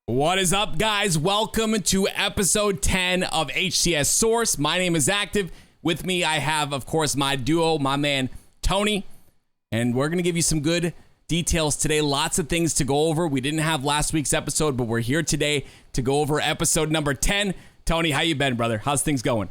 What is up, guys? Welcome to episode 10 of HCS Source. My name is Active. With me, I have, of course, my duo, my man, Tony. And we're going to give you some good details today. Lots of things to go over. We didn't have last week's episode, but we're here today to go over episode number 10. Tony, how you been, brother? How's things going?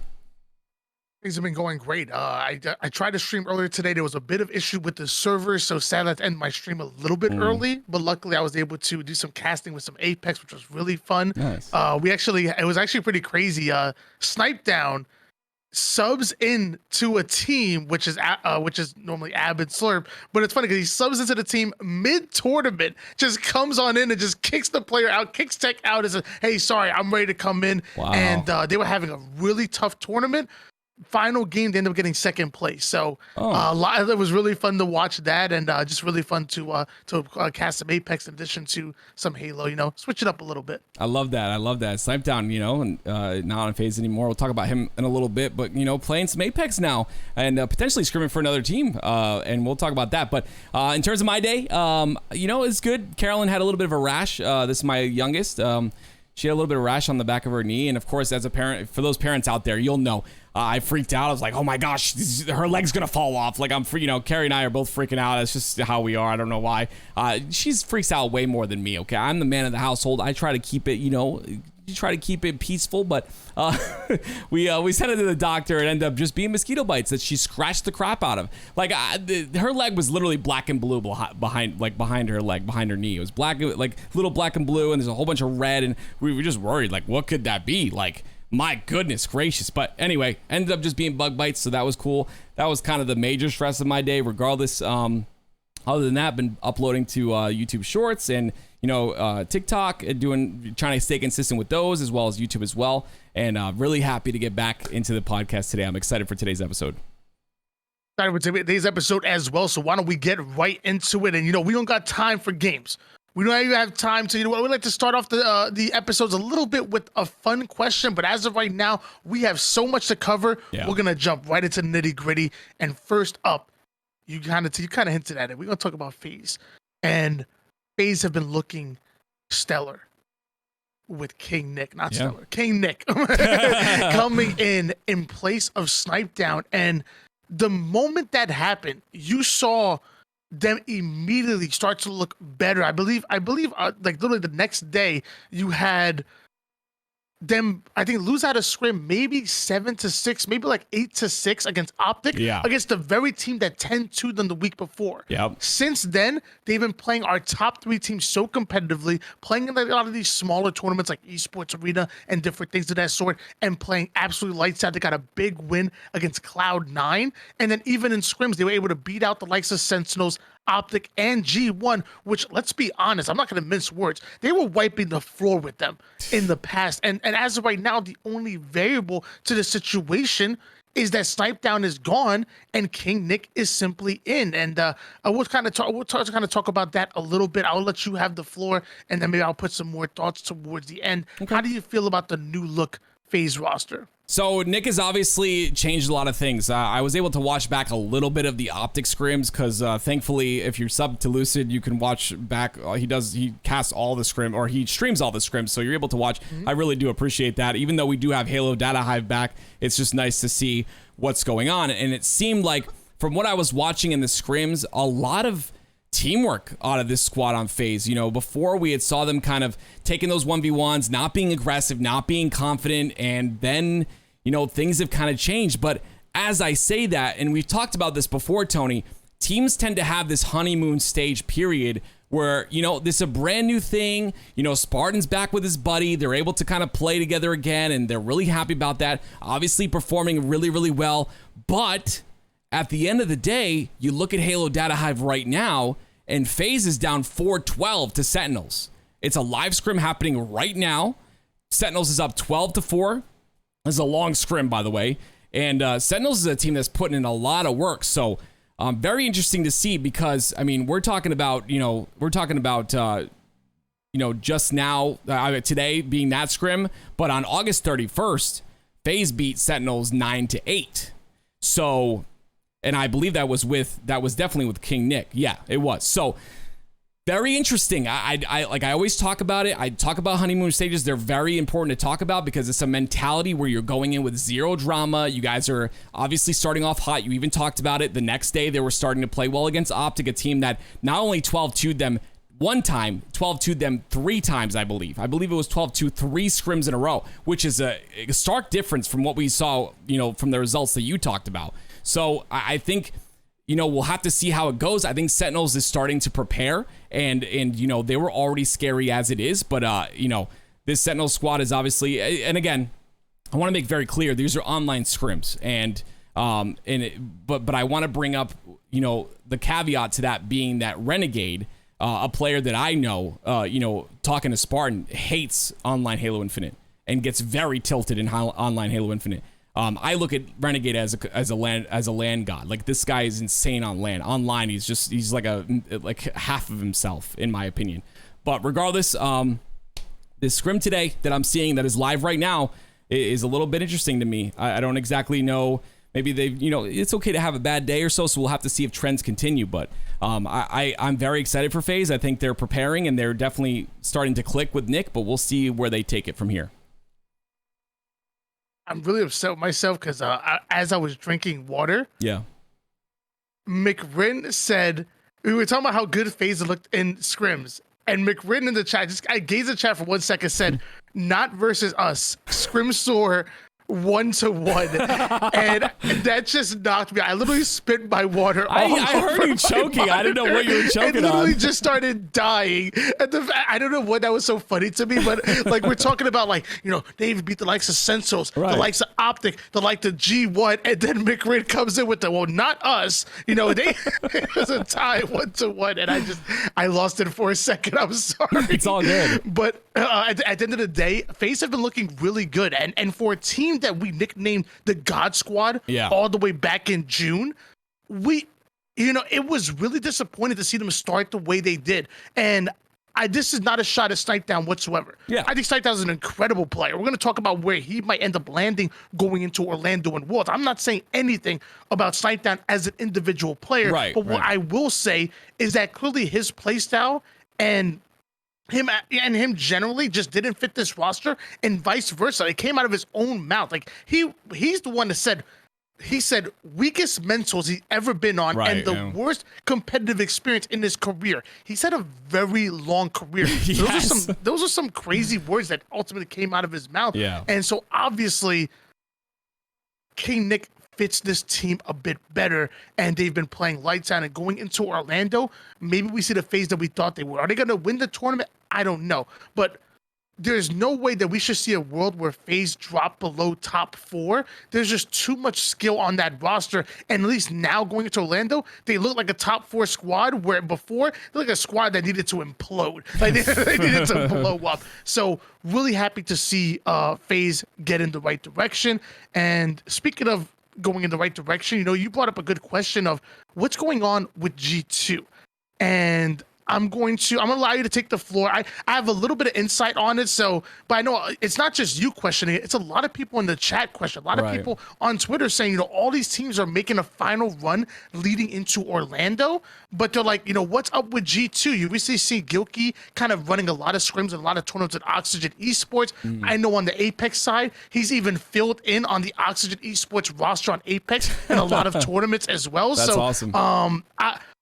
Things have been going great. I tried to stream earlier today. There was a bit of issue with the server, so sadly I had to end my stream a little bit early. But luckily, I was able to do some casting with some Apex, which was really fun. Nice. It was actually pretty crazy. Snipedown subs in to a team, which is normally Ab and Slurp, but it's funny because he subs into the team mid-tournament, just comes on in and just kicks the player out, kicks tech out, and says, "Hey, sorry, I'm ready to come in." Wow. And they were having a really tough tournament. Final game, they ended up getting second place. So it was really fun to watch that, and just really fun to cast some Apex in addition to some Halo. Switch it up a little bit. I love that. Snipedown, and not on FaZe anymore. We'll talk about him in a little bit, but playing some Apex now and potentially scrimming for another team. And we'll talk about that. But in terms of my day, it's good. Carolyn had a little bit of a rash. This is my youngest. She had a little bit of rash on the back of her knee, and of course, as a parent, for those parents out there, you'll know. I freaked out. I was like, "Oh my gosh, her leg's gonna fall off!" Like I'm free. Carrie and I are both freaking out. It's just how we are. I don't know why. She's freaks out way more than me. Okay, I'm the man of the household. I try to keep it, you try to keep it peaceful, but we sent her to the doctor and ended up just being mosquito bites that she scratched the crap out of. Like her leg was literally black and blue behind her leg, behind her knee. It was black, like little black and blue, and there's a whole bunch of red, and we were just worried, like, what could that be? Like, my goodness gracious. But anyway, ended up just being bug bites, so that was cool. That was kind of the major stress of my day. Regardless, other than that, been uploading to YouTube Shorts and TikTok, and trying to stay consistent with those, as well as YouTube as well. And really happy to get back into the podcast today. I'm excited for today's episode. Excited for today's episode as well. So why don't we get right into it? And we don't got time for games. We don't even have time to, we like to start off the episodes a little bit with a fun question, but as of right now, we have so much to cover. Yeah. We're gonna jump right into the nitty gritty. And first up, you kind of hinted at it. We're gonna talk about FaZe, and FaZe have been looking stellar with King Nick, not stellar, King Nick coming in place of Snipedown. And the moment that happened, you saw them immediately start to look better. I believe like literally the next day you had them, I think, lose out a scrim maybe 7-6, maybe like 8-6 against Optic, against the very team that 10-2 them the week before. Since then, they've been playing our top 3 teams so competitively, playing in a lot of these smaller tournaments like Esports Arena and different things of that sort, and playing absolutely lights out. They got a big win against Cloud9, and then even in scrims, they were able to beat out the likes of Sentinels, Optic, and G1, which, let's be honest, I'm not going to mince words, they were wiping the floor with them in the past. And as of right now, the only variable to the situation is that Snipedown is gone and King Nick is simply in. And we'll kind of talk about that a little bit. I'll let you have the floor, and then maybe I'll put some more thoughts towards the end. Okay. How do you feel about the new look FaZe roster? So Nick has obviously changed a lot of things. I was able to watch back a little bit of the Optic scrims because thankfully, if you're subbed to Lucid, you can watch back. He casts all the scrim, or he streams all the scrims, so you're able to watch. I really do appreciate that. Even though we do have Halo Data Hive back, it's just nice to see what's going on. And it seemed like, from what I was watching in the scrims, a lot of teamwork out of this squad on FaZe. Before we had saw them kind of taking those 1v1s, not being aggressive, not being confident, and then things have kind of changed. But as I say that, and we've talked about this before, Tony, teams tend to have this honeymoon stage period where, this is a brand new thing. Spartan's back with his buddy. They're able to kind of play together again, and they're really happy about that. Obviously performing really, really well. But at the end of the day, you look at Halo Data Hive right now, and FaZe is down 4-12 to Sentinels. It's a live scrim happening right now. Sentinels is up 12-4. This is a long scrim, by the way. And Sentinels is a team that's putting in a lot of work. So very interesting to see, because, we're talking about just now, today being that scrim, but on August 31st, FaZe beat Sentinels 9-8. So, and I believe that was definitely with King Nick. Yeah, it was. So Very interesting. I like I always talk about it. I talk about honeymoon stages. They're very important to talk about because it's a mentality where you're going in with zero drama. You guys are obviously starting off hot. You even talked about it. The next day they were starting to play well against Optic, a team that not only 12-2'd them one time, 12-2'd them 3 times, I believe. I believe it was 12-2, 3 scrims in a row, which is a stark difference from what we saw, from the results that you talked about. So I think, we'll have to see how it goes. I think Sentinels is starting to prepare, and they were already scary as it is, but this Sentinel squad is obviously, and again, I want to make very clear these are online scrims, but I want to bring up the caveat to that being that Renegade, a player that I know, talking to Spartan, hates online Halo Infinite and gets very tilted in online Halo Infinite. I look at Renegade as a land god. Like, this guy is insane on land. Online, he's like half of himself, in my opinion. But regardless, this scrim today that I'm seeing that is live right now is a little bit interesting to me. I don't exactly know. Maybe it's okay to have a bad day or so we'll have to see if trends continue. But I'm very excited for FaZe. I think they're preparing and they're definitely starting to click with Nick, but we'll see where they take it from here. I'm really upset with myself because as I was drinking water, McRin said, we were talking about how good FaZe looked in scrims, and McRin in the chat, I gazed at the chat for 1 second, said, "Not versus us, scrim soar 1-1," and that just knocked me. I literally spit my water. I heard you choking. I didn't know what you were choking on. I literally just started dying. I don't know what that was so funny to me, but like, we're talking about, like, they even beat the likes of Sensos, the likes of Optic, the likes of G1, and then McRae comes in with not us. It was a tie 1-1, and I lost it for a second. I'm sorry. It's all good. But at the end of the day, FaZe have been looking really good, and for a team that we nicknamed the God Squad all the way back in June, it was really disappointing to see them start the way they did. And this is not a shot at Snipedown whatsoever. I think Snipedown is an incredible player. We're going to talk about where he might end up landing going into Orlando and Worlds. I'm not saying anything about Snipedown as an individual player, but what I will say is that clearly his playstyle and him generally just didn't fit this roster, and vice versa. It came out of his own mouth. Like, he's the one that said, weakest mentals he's ever been on, and the worst competitive experience in his career. He's had a very long career. Those are some crazy words that ultimately came out of his mouth. And so obviously King Nick fits this team a bit better, and they've been playing lights out. And going into Orlando, maybe we see the FaZe that we thought they were. Are they going to win the tournament? I don't know, but there's no way that we should see a world where FaZe drop below top 4. There's just too much skill on that roster, and at least now going into Orlando, they look like a top 4 squad, where before they look like a squad that needed to implode. Like, they needed to blow up. So really happy to see FaZe get in the right direction. And speaking of going in the right direction, you brought up a good question of what's going on with G2, and I'm going to allow you to take the floor. I have a little bit of insight on it, but I know it's not just you questioning it. It's a lot of people in the chat question. A lot of people on Twitter saying, all these teams are making a final run leading into Orlando, but they're like, what's up with G2? You recently see Gilkey kind of running a lot of scrims and a lot of tournaments at Oxygen Esports. I know on the Apex side, he's even filled in on the Oxygen Esports roster on Apex and a lot of tournaments as well. That's awesome.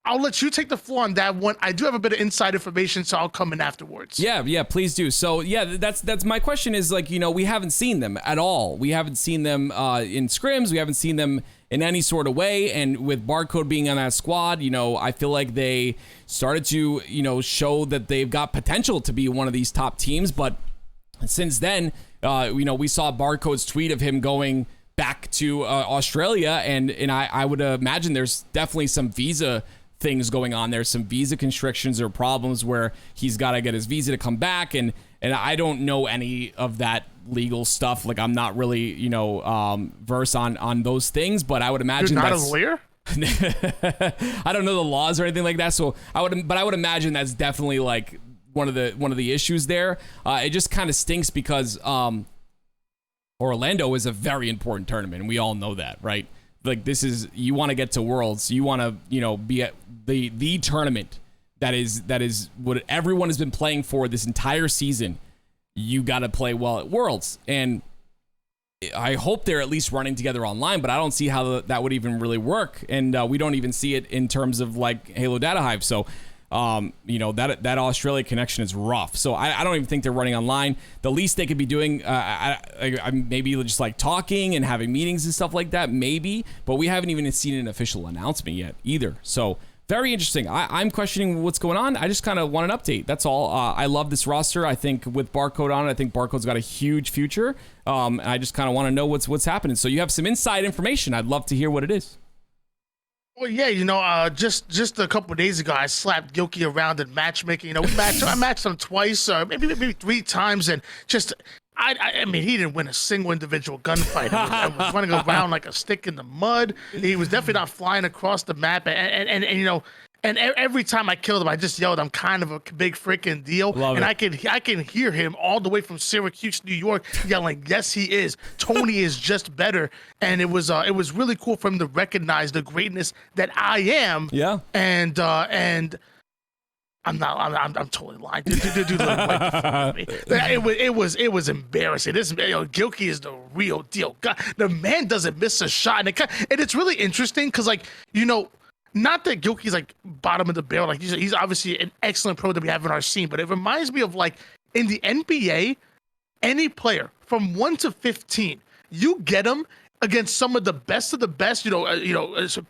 I'll let you take the floor on that one. I do have a bit of inside information, so I'll come in afterwards. Yeah, please do. So that's my question is, like, we haven't seen them at all. We haven't seen them in scrims. We haven't seen them in any sort of way. And with Barcode being on that squad, I feel like they started to, show that they've got potential to be one of these top teams. But since then, we saw Barcode's tweet of him going back to Australia, and I would imagine there's definitely some visa things going on there, some visa constrictions or problems where he's got to get his visa to come back, and I don't know any of that legal stuff. Like, I'm not really versed on those things, but I would imagine you're not a lawyer. I don't know the laws or anything like that, so I would imagine that's definitely like one of the issues there. It just kind of stinks because Orlando is a very important tournament, and we all know that, right? Like, you want to get to Worlds, you want to, be at the tournament that is what everyone has been playing for this entire season. You got to play well at Worlds, and I hope they're at least running together online, but I don't see how that would even really work, and we don't even see it in terms of like Halo Data Hive. So, that Australia connection is rough. So I don't even think they're running online. The least they could be doing, maybe just like talking and having meetings and stuff like that, maybe. But we haven't even seen an official announcement yet either. So very interesting. I'm questioning what's going on. I just kind of want an update. That's all. I love this roster. I think with Barcode on it, I think Barcode's got a huge future. And I just kind of want to know what's happening. So you have some inside information. I'd love to hear what it is. Well, yeah, just a couple of days ago, I slapped Gilkey around in matchmaking. I matched him twice, maybe 3 times, and I mean, he didn't win a single individual gunfight. I was running around like a stick in the mud. He was definitely not flying across the map, and every time I killed him, I just yelled, "I'm kind of a big freaking deal." I can hear him all the way from Syracuse, New York, yelling, "Yes, he is. Tony is just better." And it was really cool for him to recognize the greatness that I am. Yeah. And I'm totally lying. Dude, it was embarrassing. Gilkey is the real deal. God, the man doesn't miss a shot, and it's really interesting because not that Gilkey's like bottom of the barrel. Like he's obviously an excellent pro that we have in our scene, but it reminds me of like in the NBA, any player from 1 to 15, you get them against some of the best,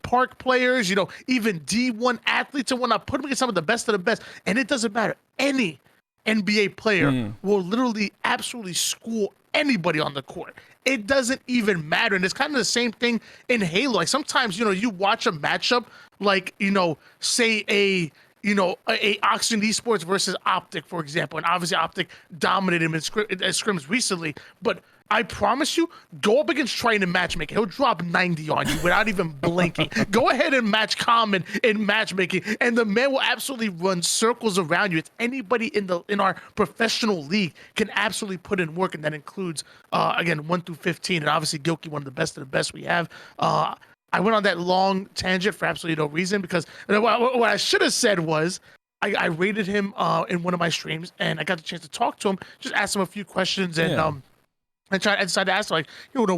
park players, even D1 athletes and whatnot. Put them against some of the best of the best, and it doesn't matter. Any NBA player will literally absolutely school anybody on the court. It doesn't even matter. And it's kind of the same thing in Halo. Like sometimes, you watch a matchup like, say a Oxygen Esports versus Optic, for example. And obviously Optic dominated him in scrims recently. But I promise you, go up against Trey in matchmaking. He'll drop 90 on you without even blinking. Go ahead and match Common in matchmaking, and the man will absolutely run circles around you. It's anybody in our professional league can absolutely put in work, and that includes, again, 1 through 15. And obviously, Gilkey, one of the best we have. I went on that long tangent for absolutely no reason because what I should have said was I rated him in one of my streams, and I got the chance to talk to him, just ask him a few questions, and I decided to ask him,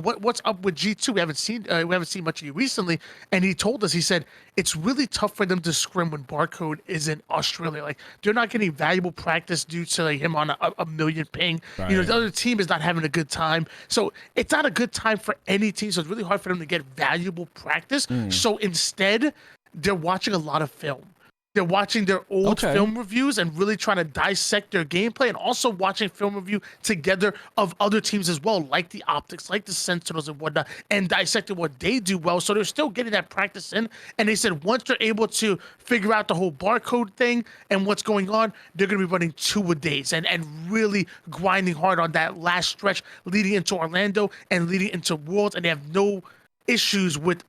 what's up with G2? We haven't seen much of you recently. And he told us, he said, it's really tough for them to scrim when Barcode is in Australia. Like, they're not getting valuable practice due to him on a million ping. Right. The other team is not having a good time. So it's not a good time for any team. So it's really hard for them to get valuable practice. So instead, they're watching a lot of film. They're watching their old film reviews and really trying to dissect their gameplay, and also watching film review together of other teams as well, like the Optics, like the Sentinels and whatnot, and dissecting what they do well. So they're still getting that practice in. And they said once they're able to figure out the whole Barcode thing and what's going on, they're going to be running 2-a-days and really grinding hard on that last stretch leading into Orlando and leading into Worlds. And they have no issues with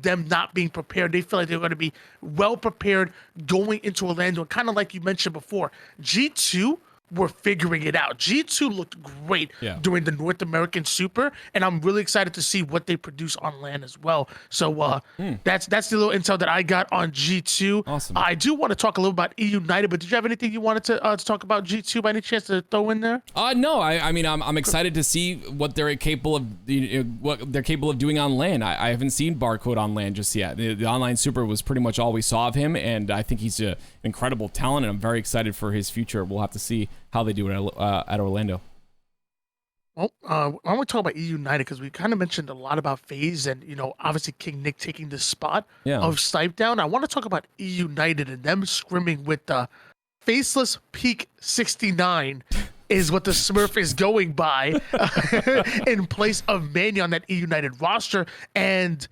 them not being prepared. They feel like they're going to be well prepared going into Orlando. And kind of like you mentioned before, G2 were figuring it out. G2 looked great during the North American Super, and I'm really excited to see what they produce on LAN as well. So that's the little intel that I got on G2. Awesome. I do want to talk a little about United, but did you have anything you wanted to talk about G2 by any chance to throw in there? No. I mean, I'm excited to see what they're capable of doing on LAN. I haven't seen Barcode on LAN just yet. The online Super was pretty much all we saw of him, and I think he's an incredible talent, and I'm very excited for his future. We'll have to see how they do it at Orlando. Well, I want to talk about United because we kind of mentioned a lot about FaZe and, obviously King Nick taking the spot of Snipedown. I want to talk about United and them scrimming with the Faceless Peak 69 is what the Smurf is going by in place of Manny on that United roster. And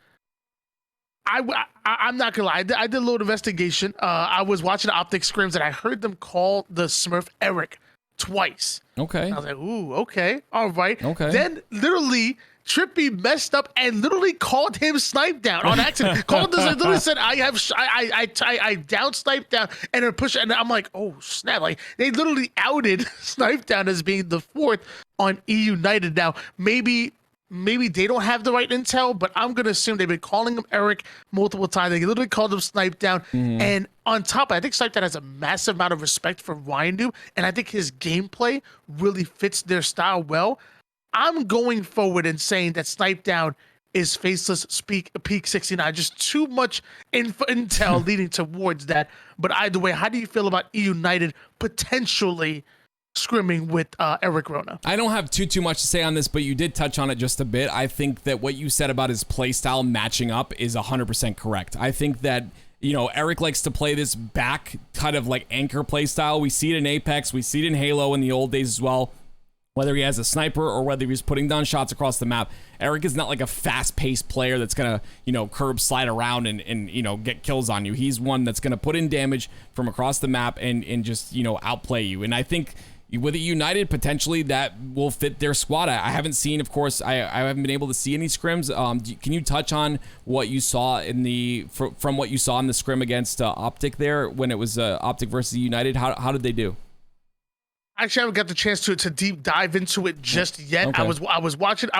I'm not gonna lie. I did a little investigation. I was watching the Optic scrims and I heard them call the Smurf Eric twice. Okay. And I was like, ooh, okay, all right. Okay. Then literally Trippy messed up and literally called him Snipedown on accident. Literally said, I down Snipedown and then push it. And I'm like, oh snap! Like they literally outed Snipedown as being the fourth on E United. Now maybe maybe they don't have the right intel, but I'm going to assume they've been calling him Eric multiple times. They literally called him Snipedown. And on top, I think Snipedown has a massive amount of respect for YNOT, and I think his gameplay really fits their style well. I'm going forward and saying that Snipedown is faceless peak 69. Just too much intel leading towards that. But either way, how do you feel about United potentially scrimming with Eric Rona? I don't have too much to say on this, but you did touch on it just a bit. I think that what you said about his play style matching up is 100% correct. I think that, you know, Eric likes to play this back kind of like anchor play style. We see it in Apex, we see it in Halo in the old days as well. Whether he has a sniper or whether he's putting down shots across the map, Eric is not like a fast-paced player that's gonna, you know, curb slide around and you know, get kills on you. He's one that's gonna put in damage from across the map and just, you know, outplay you. And I think with a United, potentially that will fit their squad. I haven't seen, of course, I haven't been able to see any scrims. Can you touch on what you saw in the from what you saw in the scrim against Optic there when it was Optic versus United? How did they do? Actually, I haven't got the chance to deep dive into it just yet. Okay. I was watching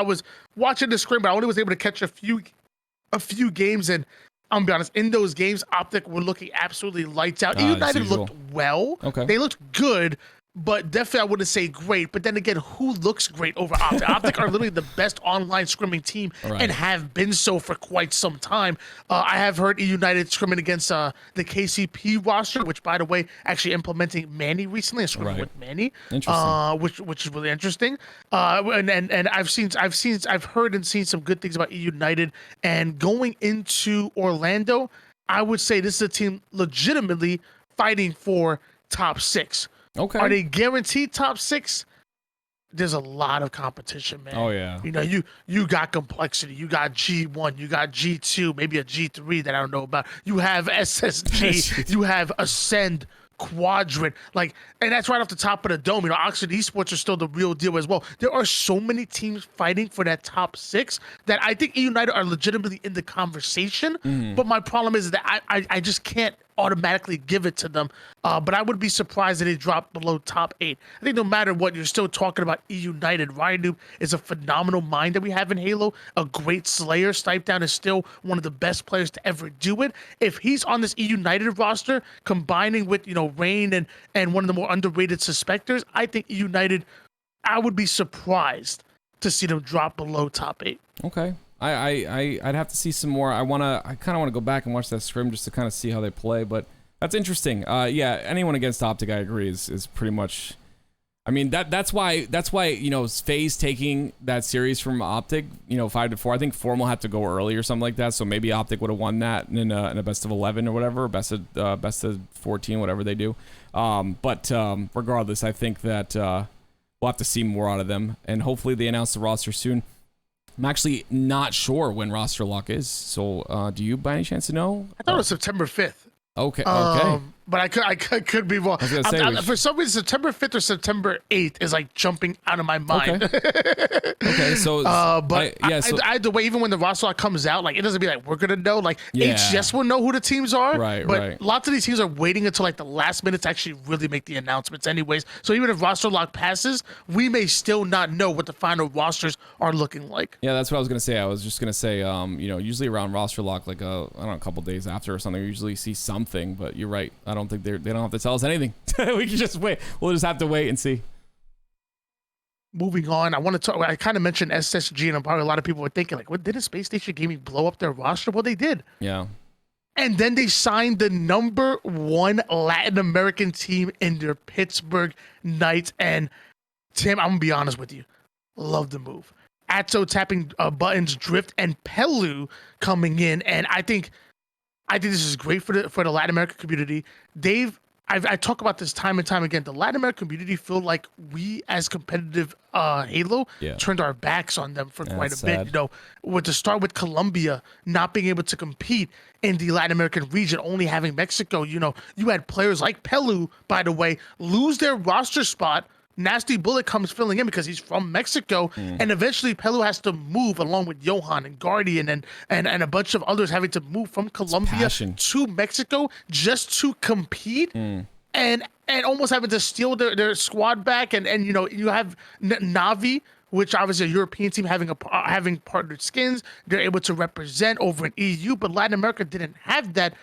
the scrim, but I only was able to catch a few games, and I'm gonna be honest, in those games, Optic were looking absolutely lights out. United looked well. Okay. They looked good, but definitely I wouldn't say great. But then again, who looks great over Optic? Optic are literally the best online scrimming team and have been so for quite some time. I have heard United scrimming against the KCP roster, which, by the way, actually implementing Manny recently, a scrimming with Manny, which is really interesting. And I've heard and seen some good things about United. And going into Orlando, I would say this is a team legitimately fighting for top 6. Okay. Are they guaranteed top 6? There's a lot of competition, man. Oh yeah. You know, you got complexity, you got G1, you got G2, maybe a G3 that I don't know about. You have SSG, you have Ascend, Quadrant, like, and that's right off the top of the dome. You know, Oxford Esports are still the real deal as well. There are so many teams fighting for that top 6 that I think United are legitimately in the conversation. But my problem is that I just can't automatically give it to them. But I would be surprised that they drop below top 8. I think no matter what, you're still talking about United. YNOT is a phenomenal mind that we have in Halo, a great slayer. Snipedown is still one of the best players to ever do it. If he's on this United roster, combining with, you know, Rain and one of the more underrated Suspectors, I think United, I would be surprised to see them drop below top 8. Okay. I'd have to see some more. I kind of want to go back and watch that scrim just to kind of see how they play, but that's interesting. Yeah, anyone against Optic, I agree, is pretty much. I mean, that's why you know, FaZe taking that series from Optic, you know, 5-4. I think Formal had to go early or something like that, so maybe Optic would have won that in a best of 11 or whatever, best of 14, whatever they do. But regardless, I think that we'll have to see more out of them, and hopefully they announce the roster soon. I'm actually not sure when roster lock is, so do you by any chance know? I thought it was September 5th. Okay. But I could be wrong. For some reason, September 5th or September 8th is like jumping out of my mind. Okay, so either way, even when the roster lock comes out, like, it doesn't be like we're gonna know. Like, HCS will know who the teams are. But lots of these teams are waiting until like the last minute to actually really make the announcements anyways. So even if roster lock passes, we may still not know what the final rosters are looking like. Yeah, that's what I was gonna say. I was just gonna say, you know, usually around roster lock, like I don't know, a couple days after or something, we usually see something. But you're right. I don't think they don't have to tell us anything. We can just wait. We'll just have to wait and see. Moving on, I want to talk. I kind of mentioned SSG, and probably a lot of people were thinking, like, what, didn't Space Station Gaming blow up their roster? Well, they did. Yeah. And then they signed the #1 Latin American team in their Pittsburgh Knights. And Tim, I'm gonna be honest with you, love the move. Atso tapping buttons, Drift, and Pelu coming in, and I think this is great for the Latin American community. I talk about this time and time again. The Latin American community feel like we, as competitive Halo, turned our backs on them for quite a bit. You know, with to start with Colombia not being able to compete in the Latin American region, only having Mexico. You know, you had players like Pelu, by the way, lose their roster spot. Nasty Bullet comes filling in because he's from Mexico, and eventually Pelu has to move along with Johan and Guardian and a bunch of others having to move from Colombia to Mexico just to compete, and almost having to steal their squad back. And you know, you have Navi which obviously a European team having partnered skins, they're able to represent over in EU, but Latin America didn't have that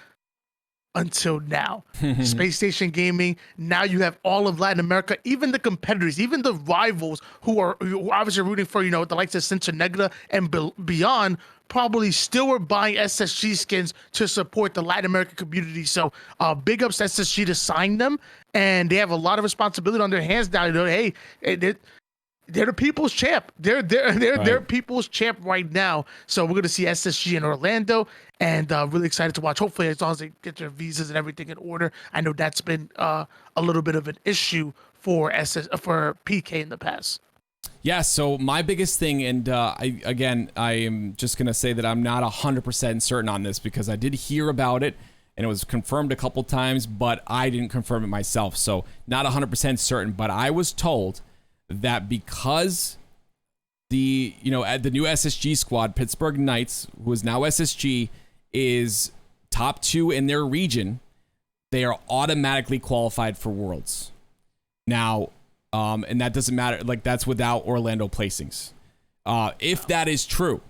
until now. Space Station Gaming, now you have all of Latin America, even the competitors, even the rivals who are obviously rooting for, the likes of Negra and beyond, probably still were buying SSG skins to support the Latin American community. So big ups to SSG to sign them, and they have a lot of responsibility on their hands now. Hey, they're the people's champ. They're people's champ right now. So we're gonna see SSG in Orlando, and really excited to watch. Hopefully, as long as they get their visas and everything in order. I know that's been a little bit of an issue for PK in the past. Yeah. So my biggest thing, and I am just gonna say that I'm not 100% certain on this because I did hear about it and it was confirmed a couple times, but I didn't confirm it myself. So not 100% certain, but I was told that because the new SSG squad, Pittsburgh Knights, who is now SSG, is top 2 in their region, they are automatically qualified for Worlds. Now, and that doesn't matter, like that's without Orlando placings. If that is true,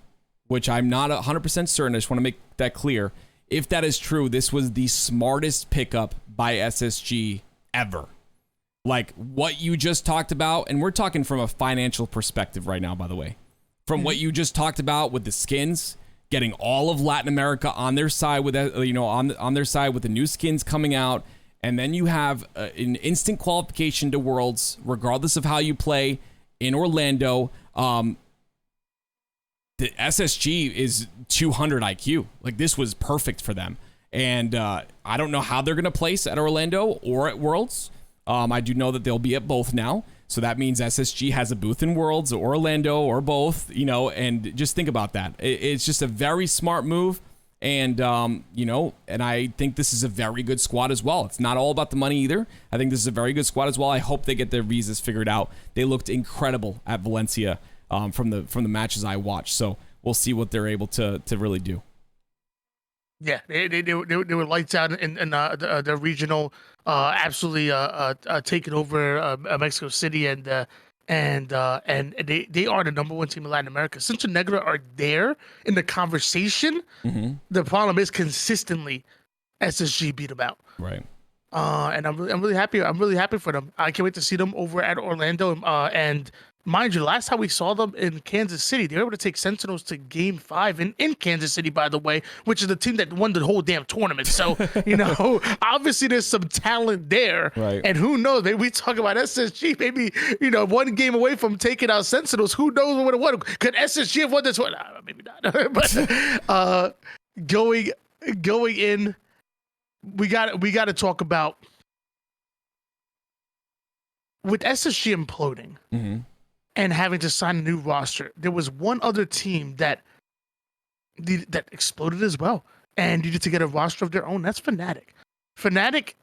which I'm not 100% certain, I just want to make that clear. If that is true, this was the smartest pickup by SSG ever. Like what you just talked about, and we're talking from a financial perspective right now, by the way, from what you just talked about with the skins, getting all of Latin America on their side with on their side with the new skins coming out, and then you have an instant qualification to Worlds, regardless of how you play in Orlando. The SSG is 200 IQ. Like this was perfect for them, and I don't know how they're gonna place at Orlando or at Worlds. I do know that they'll be at both now. So that means SSG has a booth in Worlds or Orlando or both, and just think about that. It's just a very smart move. And, and I think this is a very good squad as well. It's not all about the money either. I think this is a very good squad as well. I hope they get their visas figured out. They looked incredible at Valencia from the matches I watched. So we'll see what they're able to really do. Yeah, they were lights out in the regional, absolutely taking over Mexico City, and they are the number 1 team in Latin America. Negra are there in the conversation. Mm-hmm. The problem is consistently SSG beat them out. Right. And I'm really happy. I'm really happy for them. I can't wait to see them over at Orlando. And mind you, last time we saw them in Kansas City, they were able to take Sentinels to Game 5 in Kansas City, by the way, which is the team that won the whole damn tournament. So, obviously there's some talent there. Right. And who knows? Maybe we talk about SSG, maybe, one game away from taking out Sentinels. Who knows what it would? Could SSG have won this one? Maybe not. But going in, we got to talk about with SSG imploding. Mm-hmm. And having to sign a new roster. There was one other team that exploded as well and needed to get a roster of their own. That's Fnatic. Fnatic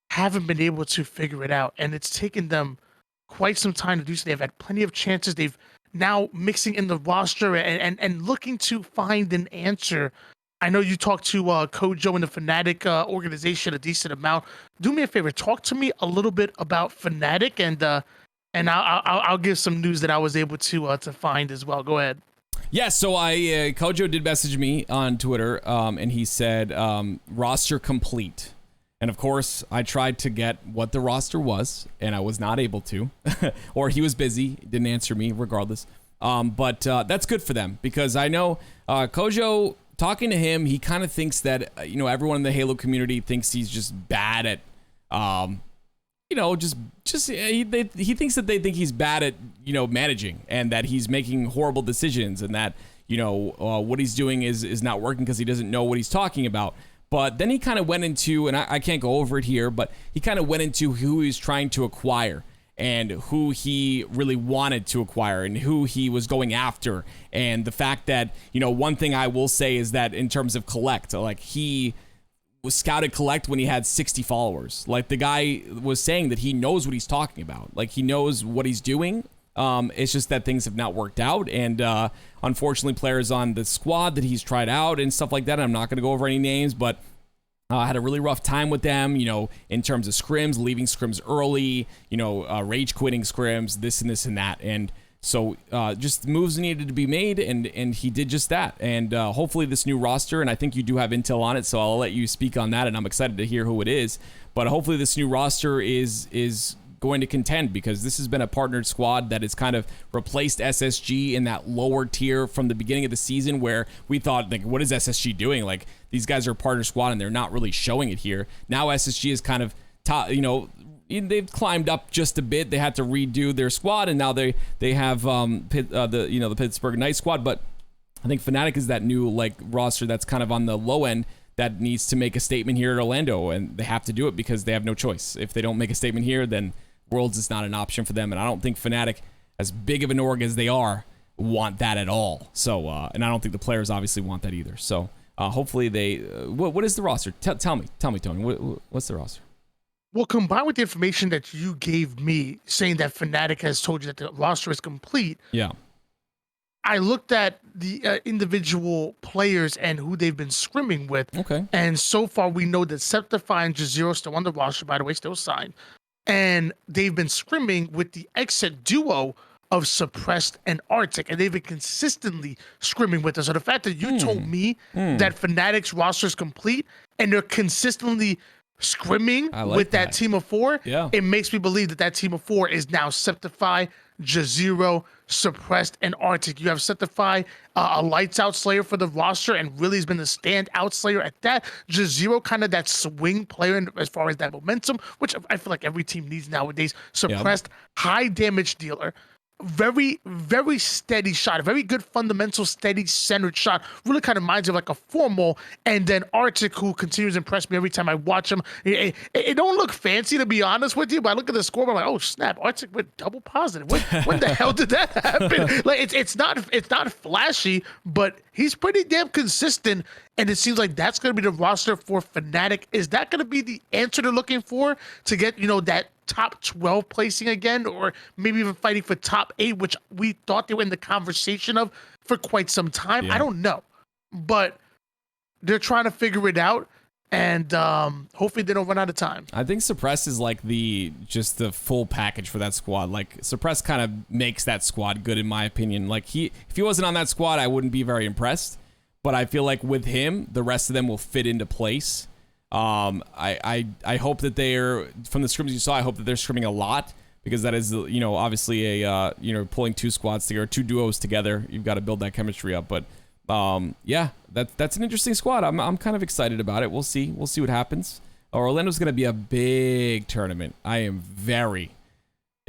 haven't been able to figure it out, and it's taken them quite some time to do so. They've had plenty of chances. They've now mixing in the roster and looking to find an answer. I know you talked to Kojo and the Fnatic organization a decent amount. Do me a favor. Talk to me a little bit about Fnatic, and I'll give some news that I was able to find as well. Go ahead. Yeah, so Kojo did message me on Twitter, and he said roster complete. And of course, I tried to get what the roster was, and I was not able to, or he was busy, didn't answer me regardless. But that's good for them because I know Kojo, talking to him, he kind of thinks that everyone in the Halo community thinks he's just bad at. He thinks that they think he's bad at, managing and that he's making horrible decisions and that, what he's doing is not working because he doesn't know what he's talking about. But then he kind of went into, and I can't go over it here, but he kind of went into who he's trying to acquire and who he really wanted to acquire and who he was going after. And the fact that, one thing I will say is that in terms of Collect, like he was scouted Collect when he had 60 followers. Like the guy was saying that he knows what he's talking about. Like he knows what he's doing. It's just that things have not worked out. And unfortunately, players on the squad that he's tried out and stuff like that, I'm not going to go over any names, but I had a really rough time with them, in terms of scrims, leaving scrims early, rage quitting scrims, this and that. And So just moves needed to be made, and he did just that. And hopefully this new roster, and I think you do have intel on it, so I'll let you speak on that, and I'm excited to hear who it is. But hopefully this new roster is going to contend, because this has been a partnered squad that has kind of replaced SSG in that lower tier from the beginning of the season, where we thought, like, what is SSG doing? Like, these guys are a partner squad, and they're not really showing it here. Now SSG is kind of top, they've climbed up just a bit. They had to redo their squad, and now they have the Pittsburgh Knights squad. But I think Fnatic is that new roster that's kind of on the low end that needs to make a statement here at Orlando, and they have to do it because they have no choice. If they don't make a statement here, then Worlds is not an option for them, and I don't think Fnatic, as big of an org as they are, want that at all. So, and I don't think the players obviously want that either. So, hopefully they. What is the roster? Tell me, Tony. What's the roster? Well, combined with the information that you gave me, saying that Fnatic has told you that the roster is complete. Yeah. I looked at the individual players and who they've been scrimming with. Okay. And so far, we know that Septify and Jazero still on the roster, by the way, still signed. And they've been scrimming with the exit duo of Suppressed and Arctic, and they've been consistently scrimming with us. So the fact that you told me that Fnatic's roster is complete and they're consistently scrimming with that team of four, it makes me believe that team of four is now Septify, Jazero, Suppressed, and Arctic. You have Septify, a lights out slayer for the roster, and really has been the standout slayer at that. Jazero, kind of that swing player as far as that momentum, which I feel like every team needs nowadays. Suppressed, high damage dealer. Very, very steady shot, a very good fundamental, steady centered shot. Really kind of reminds you of like a formal. And then Arctic, who continues to impress me every time I watch him. It don't look fancy, to be honest with you, but I look at the score, I'm like, oh snap, Arctic went double positive. When the hell did that happen? Like it's not flashy, but he's pretty damn consistent. And it seems like that's going to be the roster for Fnatic. Is that going to be the answer they're looking for to get, that top 12 placing again, or maybe even fighting for top 8, which we thought they were in the conversation of for quite some time? I don't know, but they're trying to figure it out, and hopefully they don't run out of time. I think Suppress is like the full package for that squad. Like, Suppress kind of makes that squad good, in my opinion. Like, if he wasn't on that squad, I wouldn't be very impressed. But I feel like with him, the rest of them will fit into place. I hope that they're, from the scrims you saw, I hope that they're scrimming a lot, because that is, obviously a, pulling two squads together, two duos together. You've got to build that chemistry up. But yeah, that's an interesting squad. I'm kind of excited about it. We'll see what happens. Orlando's going to be a big tournament. I am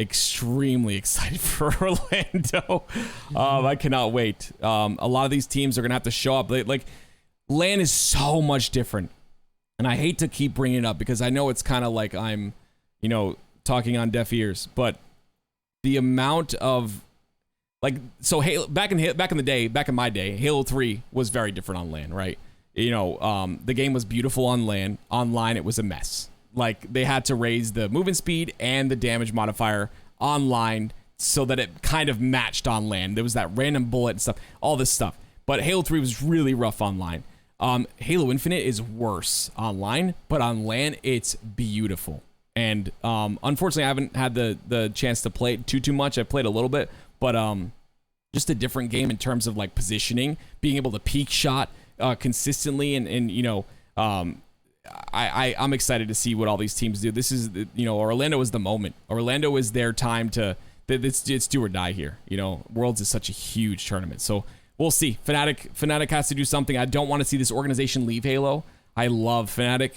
extremely excited for Orlando. I cannot wait. A lot of these teams are going to have to show up. Like, LAN is so much different. And I hate to keep bringing it up because I know it's kind of like I'm, talking on deaf ears. But the amount of, so Halo, back in the day, back in my day, Halo 3 was very different on LAN, right? The game was beautiful on LAN. Online, it was a mess. Like, they had to raise the movement speed and the damage modifier online so that it kind of matched on LAN. There was that random bullet and stuff, all this stuff. But Halo 3 was really rough online. Halo Infinite is worse online, but on LAN, it's beautiful. And unfortunately, I haven't had the chance to play it too much. I played a little bit, but just a different game in terms of like positioning, being able to peek shot consistently, and I'm excited to see what all these teams do. This is, Orlando is the moment. Orlando is their time to, it's do or die here. Worlds is such a huge tournament. So we'll see. Fnatic has to do something. I don't want to see this organization leave Halo. I love Fnatic.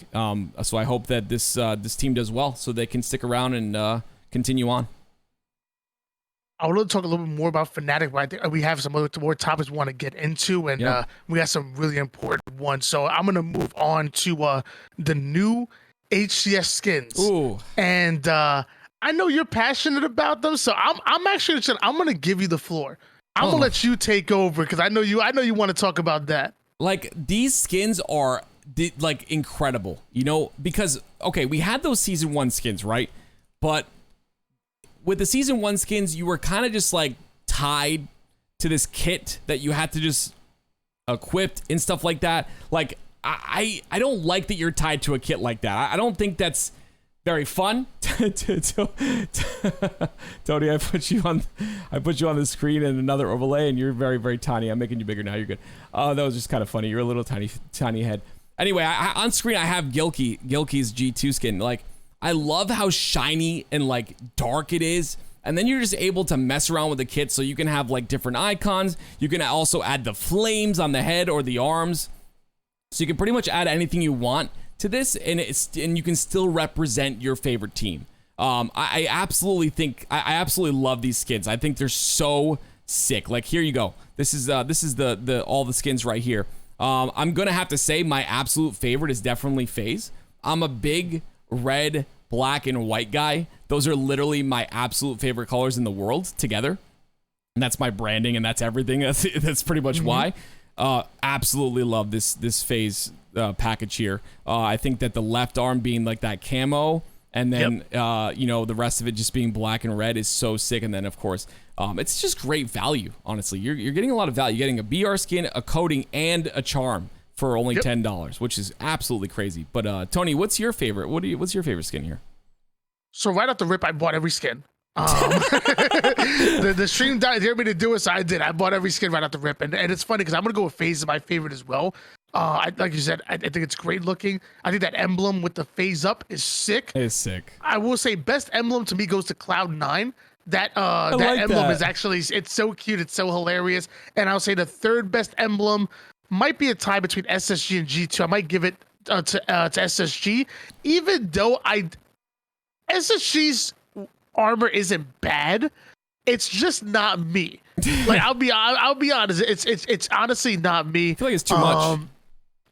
So I hope that this team does well so they can stick around and continue on. I would love to talk a little bit more about Fnatic, but I think we have some other more topics we want to get into, and we got some really important ones. So I'm going to move on to the new HCS skins. Ooh. And I know you're passionate about them, so I'm going to give you the floor. I'm going to let you take over because I know you want to talk about that. Like, these skins are like incredible, because okay, we had those season 1 skins, right? But with the season 1 skins, you were kind of just like tied to this kit that you had to just equip and stuff like that. Like, I don't like that you're tied to a kit like that. I don't think that's very fun. Tony, I put you on the screen in another overlay, and you're very, very tiny. I'm making you bigger now. You're good. That was just kind of funny. You're a little tiny head. Anyway, on screen I have Gilkey's G2 skin. Like, I love how shiny and like dark it is. And then you're just able to mess around with the kit, so you can have like different icons. You can also add the flames on the head or the arms. So you can pretty much add anything you want to this, and you can still represent your favorite team. I absolutely love these skins. I think they're so sick. Like, here you go. This is the all the skins right here. I'm gonna have to say my absolute favorite is definitely FaZe. I'm a big red, black, and white guy. Those are literally my absolute favorite colors in the world together. And that's my branding, and that's everything. That's pretty much why. Absolutely love this FaZe package here. I think that the left arm being like that camo, and then you know, the rest of it just being black and red is so sick. And then of course, it's just great value. Honestly, you're getting a lot of value. You're getting a BR skin, a coating, and a charm for only $10, which is absolutely crazy. But Tony, what's your favorite? What's your favorite skin here? So right off the rip, I bought every skin. The stream dared me to do it, so I did. I bought every skin right off the rip, and it's funny because I'm gonna go with FaZe as my favorite as well. Like you said, I think it's great looking. I think that emblem with the FaZe up is sick. It is sick. I will say best emblem to me goes to Cloud9. That emblem is actually, it's so cute, it's so hilarious. And I'll say the third best emblem might be a tie between SSG and G2. I might give it to SSG, even though SSG's armor isn't bad. It's just not me. Like, I'll be honest. It's honestly not me. I feel like it's too much.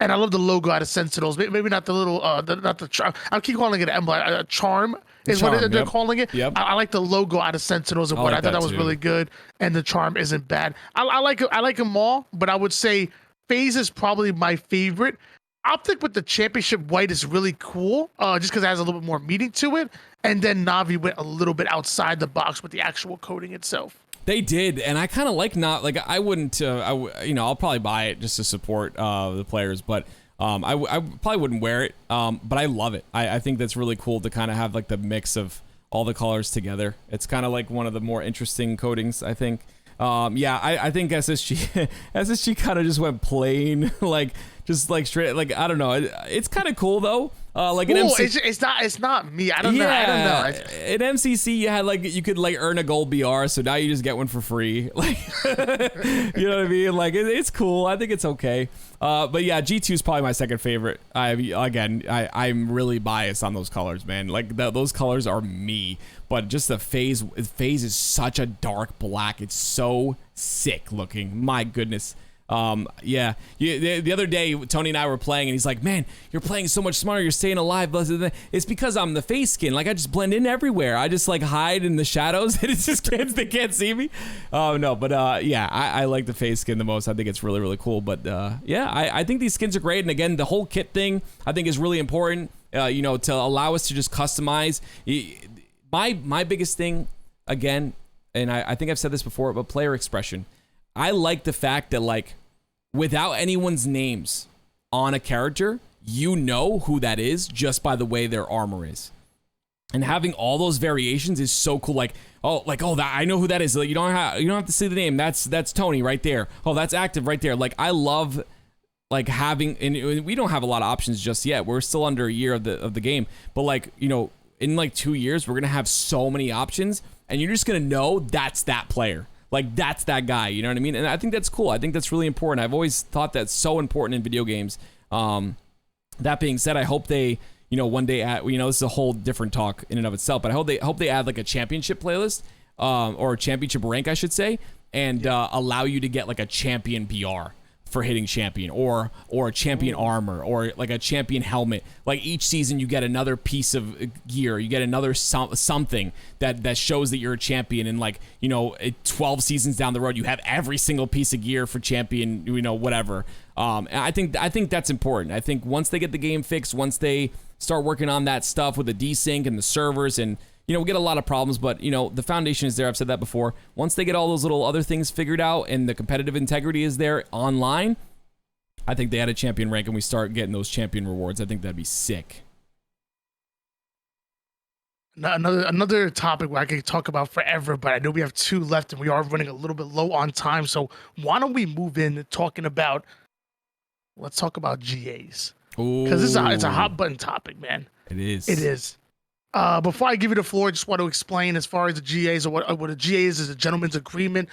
And I love the logo out of Sentinels. Maybe not the little, not the charm. I keep calling it an emblem. Charm is what they're calling it. Yep. I like the logo out of Sentinels and what I thought that was really good. And the charm isn't bad. I like them all, but I would say FaZe is probably my favorite. Optic with the championship white is really cool, just because it has a little bit more meaning to it. And then Na'Vi went a little bit outside the box with the actual coating itself. They did, and I kind of like not like I wouldn't. I'll probably buy it just to support the players, but I probably wouldn't wear it. But I love it. I think that's really cool to kind of have like the mix of all the colors together. It's kind of like one of the more interesting coatings, I think. I think SSG kind of just went plain, like just like straight, like I don't know. It's kind of cool though. Like an it's not me. I don't know. In MCC, you had like you could like earn a gold BR, so now you just get one for free. Like, you know what I mean? Like it's cool. I think it's okay. But yeah, G2 is probably my second favorite. I'm really biased on those colors, man. Like those colors are me. But just the FaZe is such a dark black. It's so sick looking. My goodness. The other day, Tony and I were playing, and he's like, "Man, you're playing so much smarter. You're staying alive." It's because I'm the FaZe skin. Like I just blend in everywhere. I just like hide in the shadows, and it's just kids that can't see me. No, but I like the FaZe skin the most. I think it's really, really cool. But I think these skins are great. And again, the whole kit thing I think is really important. To allow us to just customize. My biggest thing, again, and I think I've said this before, but player expression. I like the fact that like without anyone's names on a character, you know who that is just by the way their armor is. And having all those variations is so cool. Like, that I know who that is. Like, you don't have to see the name. That's Tony right there. Oh, that's active right there. Like, I love like having, and we don't have a lot of options just yet. We're still under a year of the game, but like, in like 2 years, we're gonna have so many options, and you're just gonna know that's that player. Like, that's that guy, you know what I mean? And I think that's cool. I think that's really important. I've always thought that's so important in video games. That being said, I hope they, one day this is a whole different talk in and of itself, but I hope they add like a championship playlist, or a championship rank, I should say, and allow you to get like a champion BR for hitting champion, or a champion armor, or like a champion helmet. Like each season you get another piece of gear, you get another something that shows that you're a champion, and like 12 seasons down the road you have every single piece of gear for champion, whatever. And I think that's important. I think once they get the game fixed, once they start working on that stuff with the desync and the servers, and we get a lot of problems, but the foundation is there. I've said that before. Once they get all those little other things figured out and the competitive integrity is there online, I think they add a champion rank and we start getting those champion rewards. I think that'd be sick. Another topic where I could talk about forever, but I know we have two left and we are running a little bit low on time. So why don't we move in talking about? Let's talk about GAs because it's a hot button topic, man. It is. It is. Before I give you the floor, I just want to explain as far as the GAs or what a GA is a gentleman's agreement.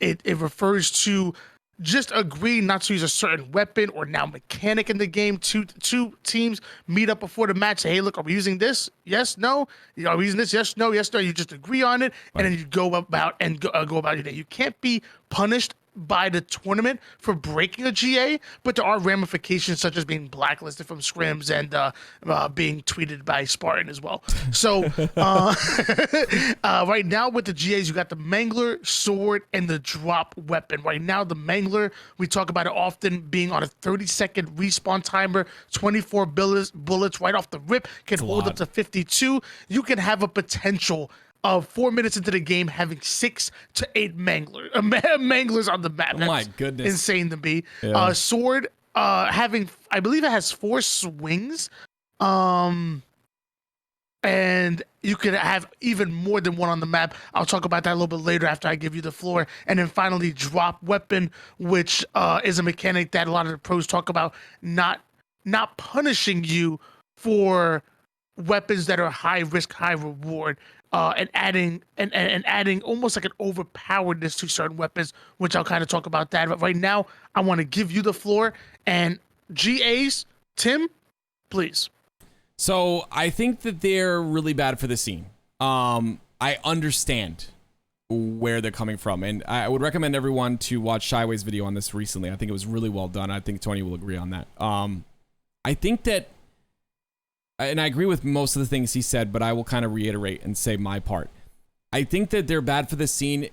It refers to just agree not to use a certain weapon or now mechanic in the game. Two teams meet up before the match. Say, hey, look, are we using this? Yes, no. Are we using this? Yes, no. Yes, no. You just agree on it, and then you go about your day. You can't be punished by the tournament for breaking a GA, but there are ramifications such as being blacklisted from scrims and being tweeted by Spartan as well. So right now with the GAs, you got the Mangler, Sword, and the drop weapon. Right now, the Mangler, we talk about it often being on a 30-second respawn timer, 24 bullets right off the rip, can hold up to 52. You can have a potential of 4 minutes into the game having 6 to 8 manglers on the map. Oh my goodness. Insane to me. Yeah. Sword having, I believe it has 4 swings. And you could have even more than one on the map. I'll talk about that a little bit later after I give you the floor. And then finally, drop weapon, which is a mechanic that a lot of the pros talk about, not punishing you for weapons that are high risk, high reward. And adding almost like an overpoweredness to certain weapons, which I'll kind of talk about that. But right now, I want to give you the floor. And GAs, Tim, please. So I think that they're really bad for the scene. I understand where they're coming from, and I would recommend everyone to watch Shyway's video on this recently. I think it was really well done. I think Tony will agree on that. I think that. And I agree with most of the things he said, but I will kind of reiterate and say my part. I think that they're bad for the scene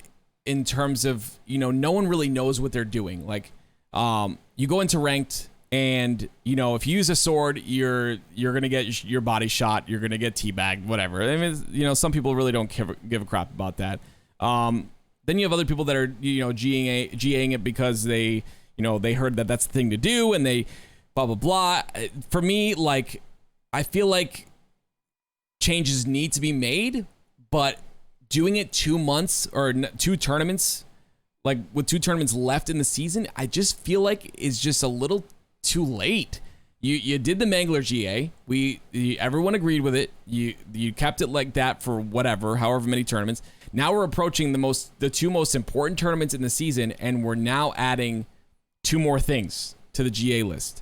in terms of, no one really knows what they're doing. Like, you go into ranked and, if you use a sword, you're going to get your body shot. You're going to get teabagged, whatever. I mean, some people really don't give a crap about that. Then you have other people that are, GAing it because they heard that that's the thing to do and they blah, blah, blah. For me, like, I feel like changes need to be made, but doing it 2 months or 2 tournaments, like with 2 tournaments left in the season, I just feel like it's just a little too late. You did the Mangler GA. Everyone agreed with it. You kept it like that for however many tournaments. Now we're approaching the 2 most important tournaments in the season, and we're now adding 2 more things to the GA list.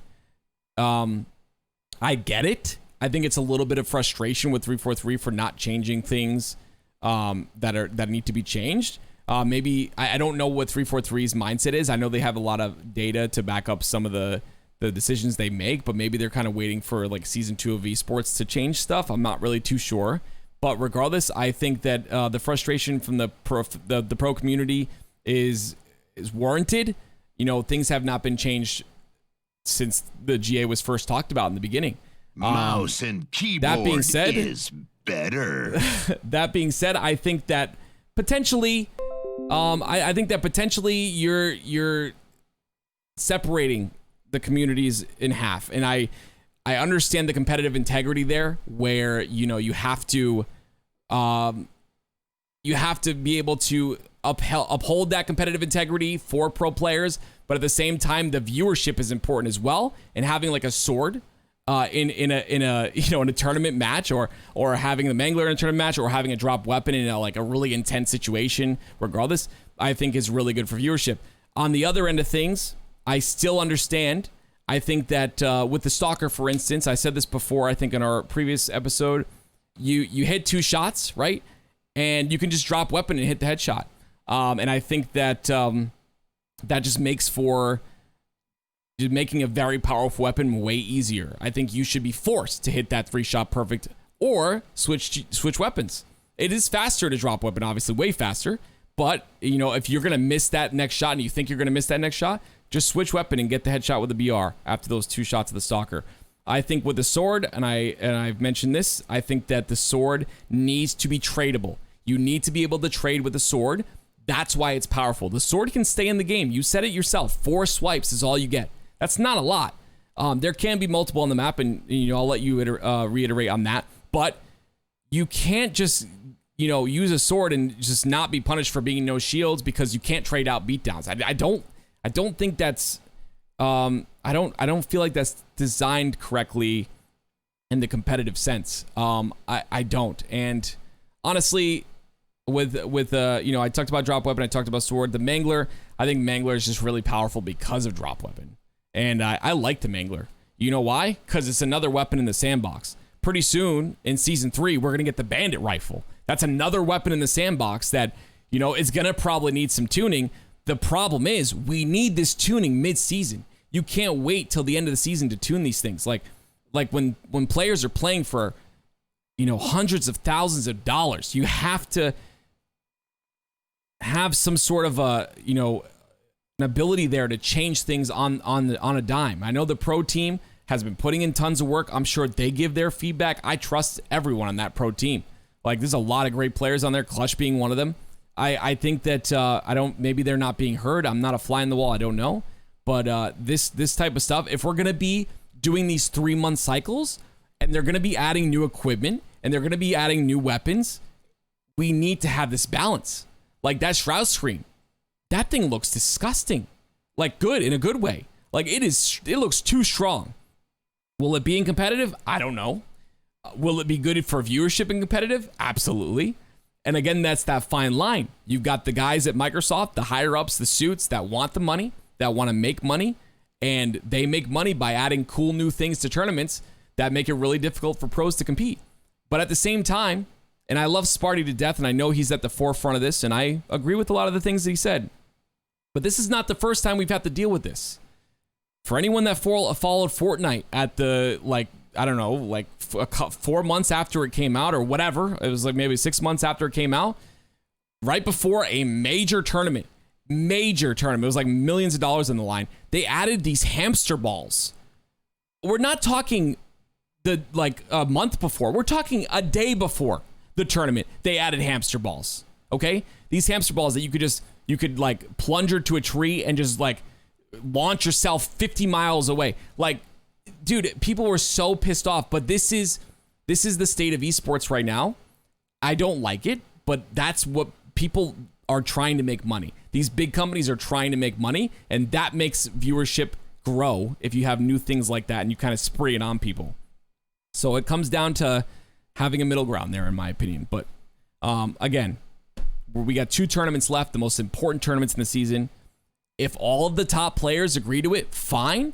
I get it. I think it's a little bit of frustration with 343 for not changing things that need to be changed. Maybe I don't know what 343's mindset is. I know they have a lot of data to back up some of the decisions they make, but maybe they're kind of waiting for like season 2 of esports to change stuff. I'm not really too sure. But regardless, I think that the frustration from the pro community is warranted. Things have not been changed since the GA was first talked about in the beginning. Mouse and keyboard that being said, is better. That being said, I think that potentially, you're separating the communities in half, and I understand the competitive integrity there, where you have to be able to uphold that competitive integrity for pro players, but at the same time, the viewership is important as well. And having like a sword in a tournament match, or having the Mangler in a tournament match, or having a drop weapon in a really intense situation, regardless, I think is really good for viewership. On the other end of things, I still understand. I think that with the Stalker, for instance, I said this before, I think in our previous episode, you hit 2 shots, right? And you can just drop weapon and hit the headshot. And I think that that just makes for making a very powerful weapon way easier. I think you should be forced to hit that 3-shot perfect or switch weapons. It is faster to drop weapon, obviously, way faster. But, if you're going to miss that next shot and you think you're going to miss that next shot, just switch weapon and get the headshot with the BR after those 2 shots of the Stalker. I think with the sword, and I've mentioned this, I think that the sword needs to be tradable. You need to be able to trade with the sword. That's why it's powerful. The sword can stay in the game. You said it yourself. 4 swipes is all you get. That's not a lot. There can be multiple on the map, and I'll let you reiterate on that. But you can't just, use a sword and just not be punished for being no shields because you can't trade out beatdowns. I don't think that's, I don't feel like that's designed correctly in the competitive sense. I don't. And honestly, with I talked about drop weapon, I talked about sword. The Mangler, I think Mangler is just really powerful because of drop weapon. And I like the Mangler. You know why? Because it's another weapon in the sandbox. Pretty soon in season 3, we're going to get the bandit rifle. That's another weapon in the sandbox that, is going to probably need some tuning. The problem is we need this tuning mid-season. You can't wait till the end of the season to tune these things. Like when players are playing for, hundreds of thousands of dollars, you have to have some sort of an ability there to change things on a dime. I know the pro team has been putting in tons of work. I'm sure they give their feedback. I trust everyone on that pro team. Like, there's a lot of great players on there, Clutch being one of them. I think that maybe they're not being heard. I'm not a fly in the wall. I don't know. But this type of stuff, if we're going to be doing these 3-month cycles and they're going to be adding new equipment and they're going to be adding new weapons, we need to have this balance. Like that Shroud Screen, that thing looks disgusting. Like good, in a good way. Like it looks too strong. Will it be in competitive? I don't know. Will it be good for viewership in competitive? Absolutely. And again, that's that fine line. You've got the guys at Microsoft, the higher ups, the suits that want the money, that want to make money, and they make money by adding cool new things to tournaments that make it really difficult for pros to compete. But at the same time, and I love Sparty to death, and I know he's at the forefront of this, and I agree with a lot of the things that he said. But this is not the first time we've had to deal with this. For anyone that followed Fortnite at the, 4 months after it came out or whatever, it was like maybe 6 months after it came out, right before a major tournament, it was like millions of dollars on the line, they added these hamster balls. We're not talking a month before, we're talking a day before the tournament, they added hamster balls. Okay, these hamster balls that you could like plunger to a tree and just like launch yourself 50 miles away. Like, dude, people were so pissed off. But this is the state of esports right now. I don't like it, but that's what people are trying to make money. These big companies are trying to make money, and that makes viewership grow if you have new things like that and you kind of spray it on people. So it comes down to having a middle ground there, in my opinion. But again, we got 2 tournaments left, the most important tournaments in the season. If all of the top players agree to it, fine.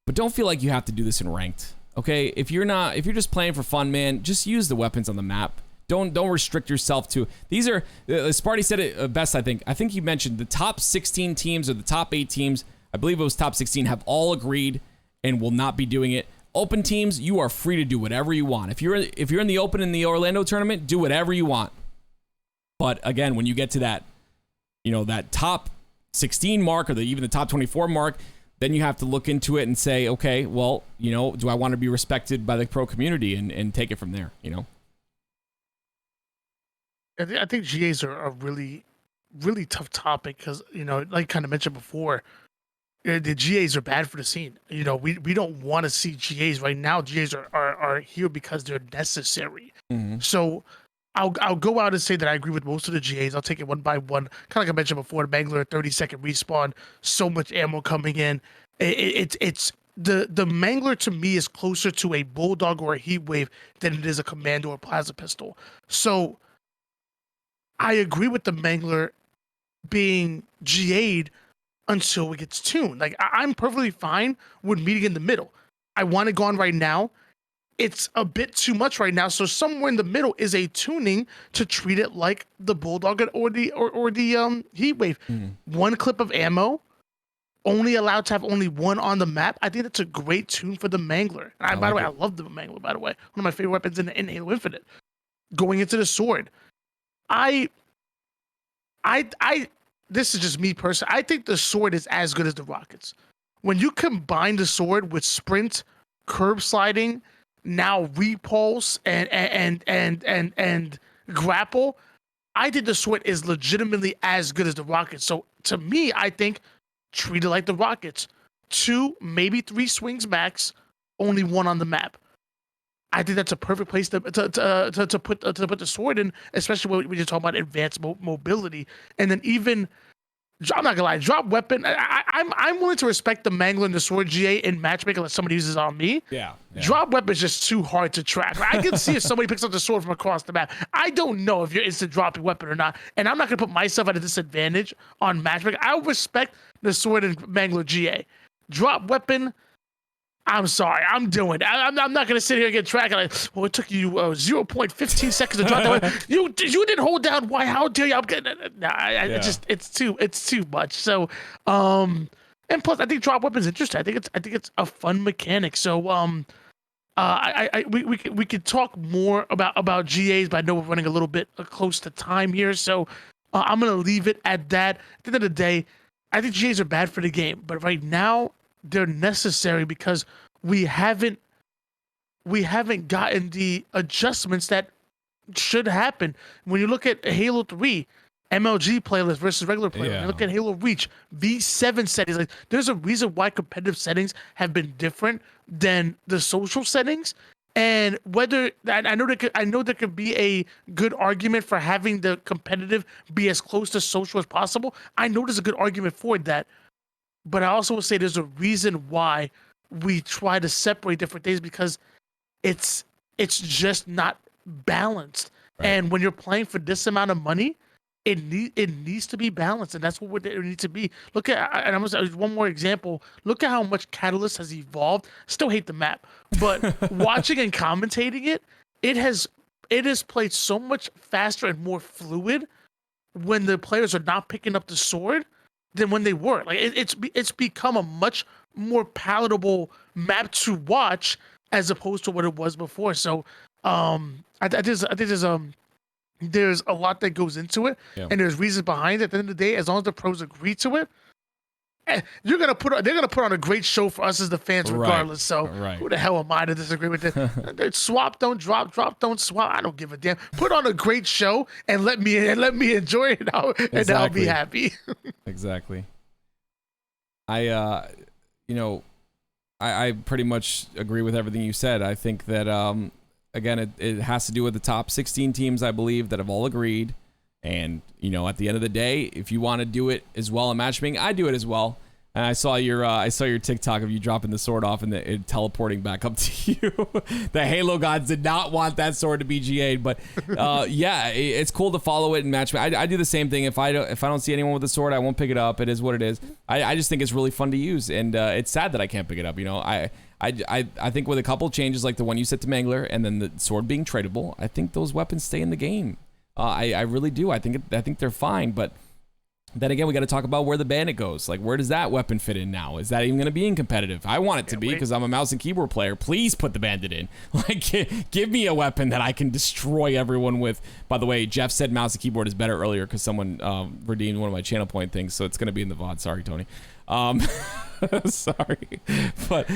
But don't feel like you have to do this in ranked. Okay? If you're just playing for fun, man, just use the weapons on the map. Don't restrict yourself to. These are Sparty said it best, I think. I think he mentioned the top 16 teams or the top 8 teams, I believe it was top 16, have all agreed and will not be doing it. Open teams, you are free to do whatever you want. If you're in the open in the Orlando tournament, do whatever you want. But again, when you get to that, that top 16 mark or even the top 24 mark, then you have to look into it and say, okay, well, do I want to be respected by the pro community and take it from there, I think GAs are a really, really tough topic because, like kind of mentioned before, the GAs are bad for the scene. We don't want to see GAs right now. GAs are here because they're necessary. Mm-hmm. So I'll go out and say that I agree with most of the GAs. I'll take it one by one. Kind of like I mentioned before, the Mangler 30-second respawn, so much ammo coming in. It's the Mangler to me is closer to a Bulldog or a Heat Wave than it is a Commando or Plasma Pistol. So I agree with the Mangler being GA'd until it gets tuned. Like, I'm perfectly fine with meeting in the middle. I want it gone right now. It's a bit too much right now. So somewhere in the middle is a tuning to treat it like the Bulldog or the Heat Wave. Mm. 1 clip of ammo, only allowed to have only 1 on the map. I think that's a great tune for the Mangler. And by the way, I love the Mangler, by the way. One of my favorite weapons in Halo Infinite. Going into the sword. This is just me personally. I think the sword is as good as the rockets. When you combine the sword with sprint, curb sliding, now repulse and grapple, I think the sword is legitimately as good as the rockets. So to me, I think treat it like the rockets. 2, maybe 3 swings max, only 1 on the map. I think that's a perfect place to put the sword in, especially when we just talk about advanced mobility. And then even, I'm not gonna lie, drop weapon. I'm willing to respect the Mangler and the sword GA in matchmaking unless somebody uses it on me. Yeah. Drop weapon is just too hard to track. I can see if somebody picks up the sword from across the map. I don't know if you're instant dropping weapon or not, and I'm not gonna put myself at a disadvantage on matchmaking. I respect the sword and Mangler GA. Drop weapon. I'm sorry, I'm doing it. I'm not gonna sit here and get tracked. Like, well, it took you 0.15 seconds to drop that one. You didn't hold down. Why? How dare you? I'm getting it. Nah, it's too much. So, and plus, I think drop weapons interesting. I think it's a fun mechanic. So, we could talk more about GAs, but I know we're running a little bit close to time here. So, I'm gonna leave it at that. At the end of the day, I think GAs are bad for the game, but right now they're necessary because we haven't gotten the adjustments that should happen. When you look at Halo 3 MLG playlist versus regular playlist, when you look at Halo Reach V7 settings, like there's a reason why competitive settings have been different than the social settings. And whether I know there could be a good argument for having the competitive be as close to social as possible. I know there's a good argument for that. But I also will say there's a reason why we try to separate different things because it's just not balanced. Right. And when you're playing for this amount of money, it needs to be balanced, and that's what it needs to be. Look at, and I'm gonna say one more example. Look at how much Catalyst has evolved. Still hate the map, but watching and commentating it has played so much faster and more fluid when the players are not picking up the sword than when they were. Like it's become a much more palatable map to watch as opposed to what it was before. So I think there's a lot that goes into it, and there's reasons behind it. At the end of the day, as long as the pros agree to it, they're gonna put on a great show for us as the fans, regardless. So who the hell am I to disagree with it? Swap, don't drop, drop, don't swap. I don't give a damn. Put on a great show and let me enjoy it, and I'll be happy. Exactly. I pretty much agree with everything you said. I think that again, it has to do with the top 16 teams, I believe, that have all agreed. And, at the end of the day, if you want to do it as well in matchmaking, I do it as well. And I saw your TikTok of you dropping the sword off and it teleporting back up to you. The Halo gods did not want that sword to be GA'd, but it's cool to follow it in matchmaking. I do the same thing. If I don't see anyone with a sword, I won't pick it up. It is what it is. I just think it's really fun to use, and it's sad that I can't pick it up. I think with a couple changes like the one you said to Mangler and then the sword being tradable, I think those weapons stay in the game. I really do. I think they're fine, but then again, we got to talk about where the bandit goes. Like, where does that weapon fit in now? Is that even going to be in competitive? I want it to be because I'm a mouse and keyboard player. Please put the bandit in. Like, give me a weapon that I can destroy everyone with. By the way, Jeff said mouse and keyboard is better earlier because someone redeemed one of my channel point things, so it's going to be in the VOD. Sorry, Tony. Sorry, but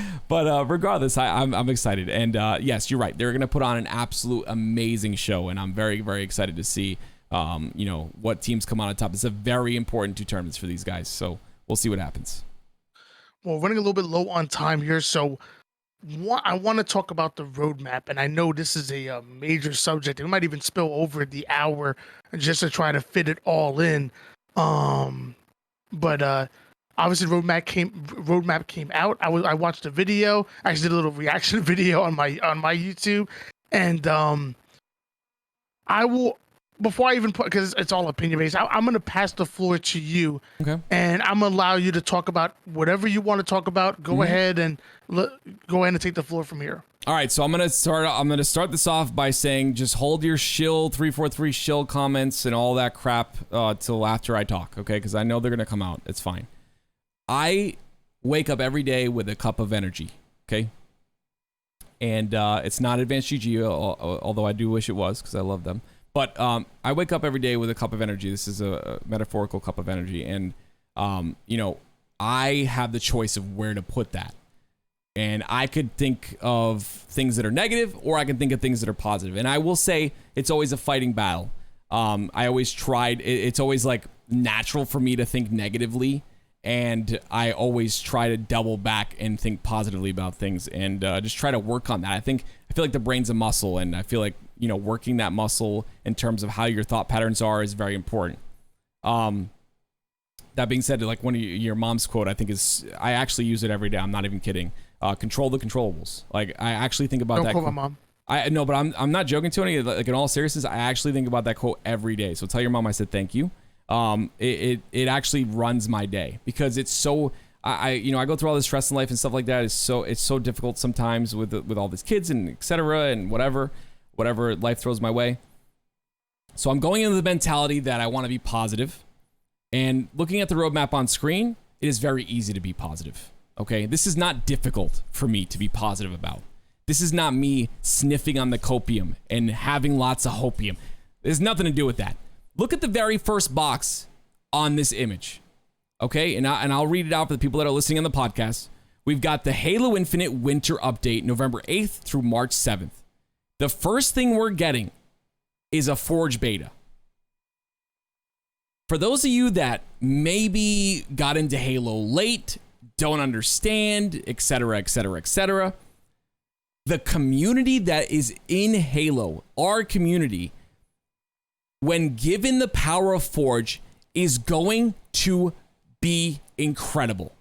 regardless, I'm excited, and yes, you're right. They're gonna put on an absolute amazing show, and I'm very, very excited to see what teams come out on top. It's a very important 2 tournaments for these guys, so we'll see what happens. Well, running a little bit low on time here, so I want to talk about the roadmap, and I know this is a major subject. It might even spill over the hour just to try to fit it all in, but obviously, roadmap came out. I watched the video. I actually did a little reaction video on my YouTube, and I will, before I even put, because it's all opinion based, I'm gonna pass the floor to you, and I'm gonna allow you to talk about whatever you want to talk about. Go ahead and take the floor from here. All right, so I'm gonna start this off by saying just hold your shill 343 shill comments and all that crap till after I talk, okay? Because I know they're gonna come out. It's fine. I wake up every day with a cup of energy, okay? And it's not Advanced GG, although I do wish it was because I love them. But I wake up every day with a cup of energy. This is a metaphorical cup of energy. And, I have the choice of where to put that. And I could think of things that are negative, or I can think of things that are positive. And I will say it's always a fighting battle. I always tried. It's always like natural for me to think negatively. And I always try to double back and think positively about things and just try to work on that. I feel like the brain's a muscle, and I feel like, you know, working that muscle in terms of how your thought patterns are is very important. That being said, like one of your mom's quote, I think I actually use it every day. I'm not even kidding. Control the controllables. Like, I actually think about that. Don't quote my mom. I know, but I'm not joking, Tony. Like, in all seriousness, I actually think about that quote every day. So tell your mom I said thank you. It actually runs my day because it's so, I go through all this stress in life and stuff like that. It's so difficult sometimes with all these kids and et cetera and whatever life throws my way. So I'm going into the mentality that I want to be positive, and looking at the roadmap on screen, it is very easy to be positive. Okay. This is not difficult for me to be positive about. This is not me sniffing on the copium and having lots of hopium. There's nothing to do with that. Look at the very first box on this image, okay? And I'll read it out for the people that are listening on the podcast. We've got the Halo Infinite Winter Update, November 8th through March 7th. The first thing we're getting is a Forge beta. For those of you that maybe got into Halo late, don't understand, etc., etc., etc., the community that is in Halo, our community, when given the power of Forge, is going to be incredible.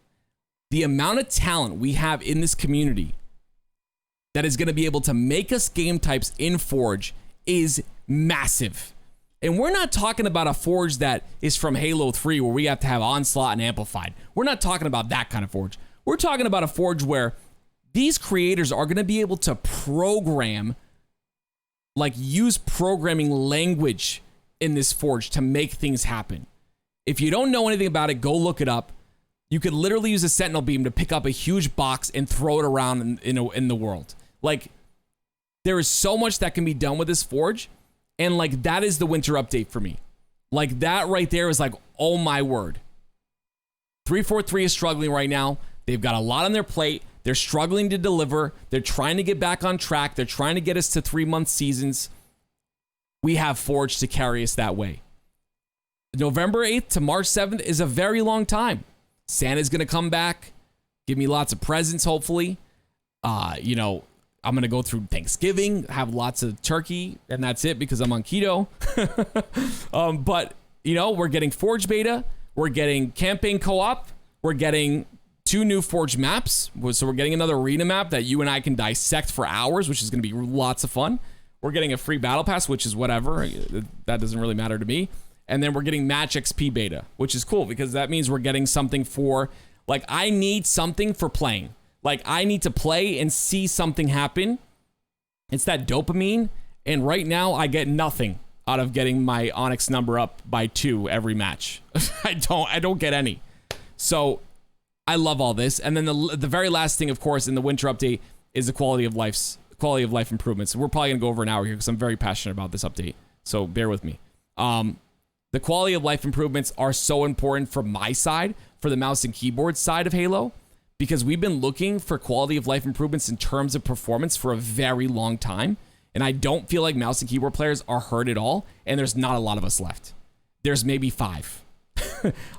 The amount of talent we have in this community that is going to be able to make us game types in Forge is massive. And we're not talking about a Forge that is from Halo 3 where we have to have Onslaught and Amplified. We're not talking about that kind of Forge. We're talking about a Forge where these creators are going to be able to program, like use programming language in this Forge to make things happen. If you don't know anything about it, go look it up. You could literally use a Sentinel beam to pick up a huge box and throw it around in the world. Like, there is so much that can be done with this Forge, and like that is the winter update for me. Like, that right there is like, oh my word. 343 is struggling right now. They've got a lot on their plate. They're struggling to deliver. They're trying to get back on track. They're trying to get us to 3-month seasons. We have Forge to carry us that way. November 8th to March 7th is a very long time. Santa's going to come back, give me lots of presents, hopefully. I'm going to go through Thanksgiving, have lots of turkey, and that's it because I'm on keto. But, we're getting Forge beta. We're getting campaign co-op. We're getting 2 new Forge maps. So we're getting another arena map that you and I can dissect for hours, which is going to be lots of fun. We're getting a free battle pass, which is whatever. That doesn't really matter to me. And then we're getting match XP beta, which is cool because that means we're getting something for, like, I need something for playing. Like, I need to play and see something happen. It's that dopamine. And right now I get nothing out of getting my Onyx number up by 2 every match. I don't get any. So I love all this. And then the very last thing, of course, in the winter update is the quality of life improvements. We're probably gonna go over an hour here because I'm very passionate about this update. So bear with me. The quality of life improvements are so important from my side, for the mouse and keyboard side of Halo, because we've been looking for quality of life improvements in terms of performance for a very long time. And I don't feel like mouse and keyboard players are hurt at all. And there's not a lot of us left. There's maybe 5.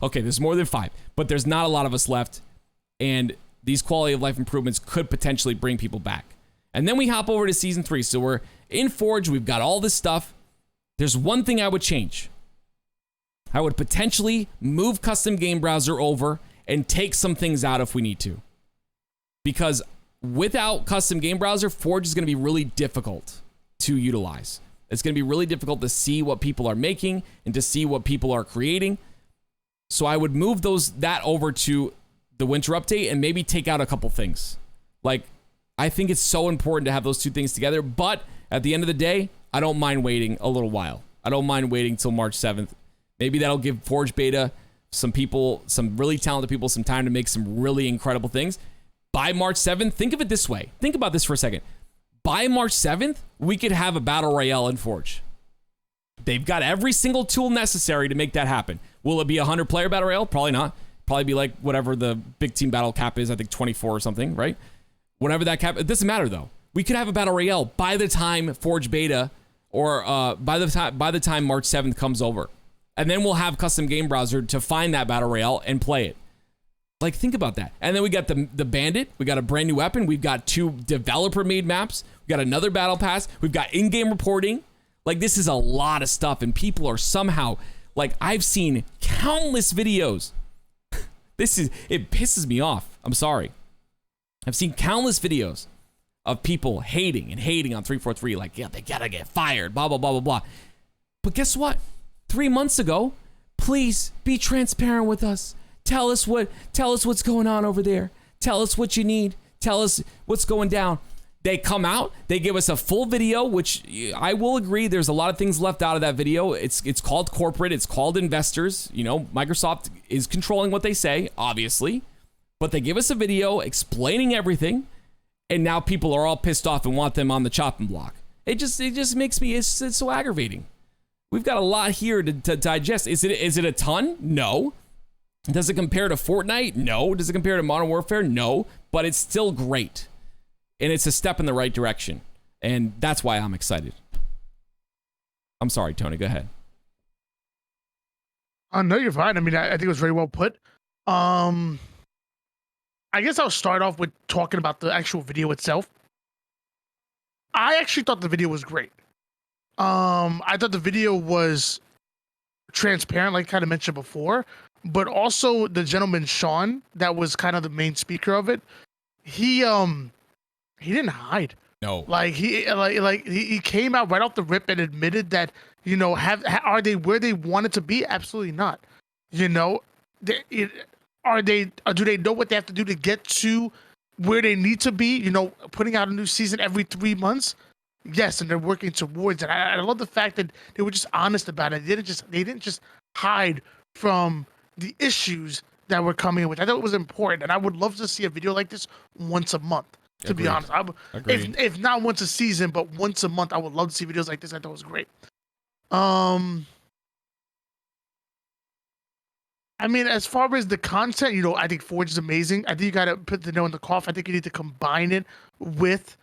Okay, there's more than 5, but there's not a lot of us left. And these quality of life improvements could potentially bring people back. And then we hop over to season 3. So we're in Forge. We've got all this stuff. There's one thing I would change. I would potentially move custom game browser over and take some things out if we need to. Because without custom game browser, Forge is going to be really difficult to utilize. It's going to be really difficult to see what people are making and to see what people are creating. So I would move that over to the winter update and maybe take out a couple things. Like, I think it's so important to have those 2 things together. But at the end of the day, I don't mind waiting a little while. I don't mind waiting till March 7th. Maybe that'll give Forge beta, some really talented people, some time to make some really incredible things. By March 7th, think of it this way. Think about this for a second. By March 7th, we could have a battle royale in Forge. They've got every single tool necessary to make that happen. Will it be a 100-player battle royale? Probably not. Probably be like whatever the big team battle cap is, I think 24 or something, right? Whatever that cap, it doesn't matter though. We could have a battle royale by the time Forge beta or by the time March 7th comes over. And then we'll have custom game browser to find that battle royale and play it. Like, think about that. And then we got the Bandit. We got a brand new weapon. We've got 2 developer-made maps. We got another battle pass. We've got in-game reporting. Like, this is a lot of stuff, and people are somehow, like, I've seen countless videos. It pisses me off. I'm sorry. I've seen countless videos of people hating on 343, like, yeah, they gotta get fired, blah, blah, blah, blah, blah. But guess what? 3 months ago, please be transparent with us. Tell us what's going on over there. Tell us what you need. Tell us what's going down. They come out, they give us a full video, which I will agree, there's a lot of things left out of that video. It's called corporate, it's called investors. You know, Microsoft is controlling what they say, obviously. But they give us a video explaining everything, and now people are all pissed off and want them on the chopping block. It just makes me, it's so aggravating. We've got a lot here to digest. Is it a ton? No. Does it compare to Fortnite? No. Does it compare to Modern Warfare? No. But it's still great. And it's a step in the right direction. And that's why I'm excited. I'm sorry, Tony. Go ahead. No, you're fine. I mean, I think it was very well put. I guess I'll start off with talking about the actual video itself. I actually thought the video was great. I thought the video was transparent, like I kind of mentioned before, but also the gentleman Sean, that was kind of the main speaker of it. He didn't hide. No. Like he came out right off the rip and admitted that, you know, are they where they wanted to be? Absolutely not. You know, do they know what they have to do to get to where they need to be? You know, putting out a new season every 3 months. Yes, and they're working towards it. I love the fact that they were just honest about it. They didn't just hide from the issues that were coming in, which I thought was important. And I would love to see a video like this once a month. To be honest, if not once a season, but once a month, I would love to see videos like this. I thought it was great. I mean, as far as the content, you know, I think Forge is amazing. I think you got to put the nail in the coffin. I think you need to combine it with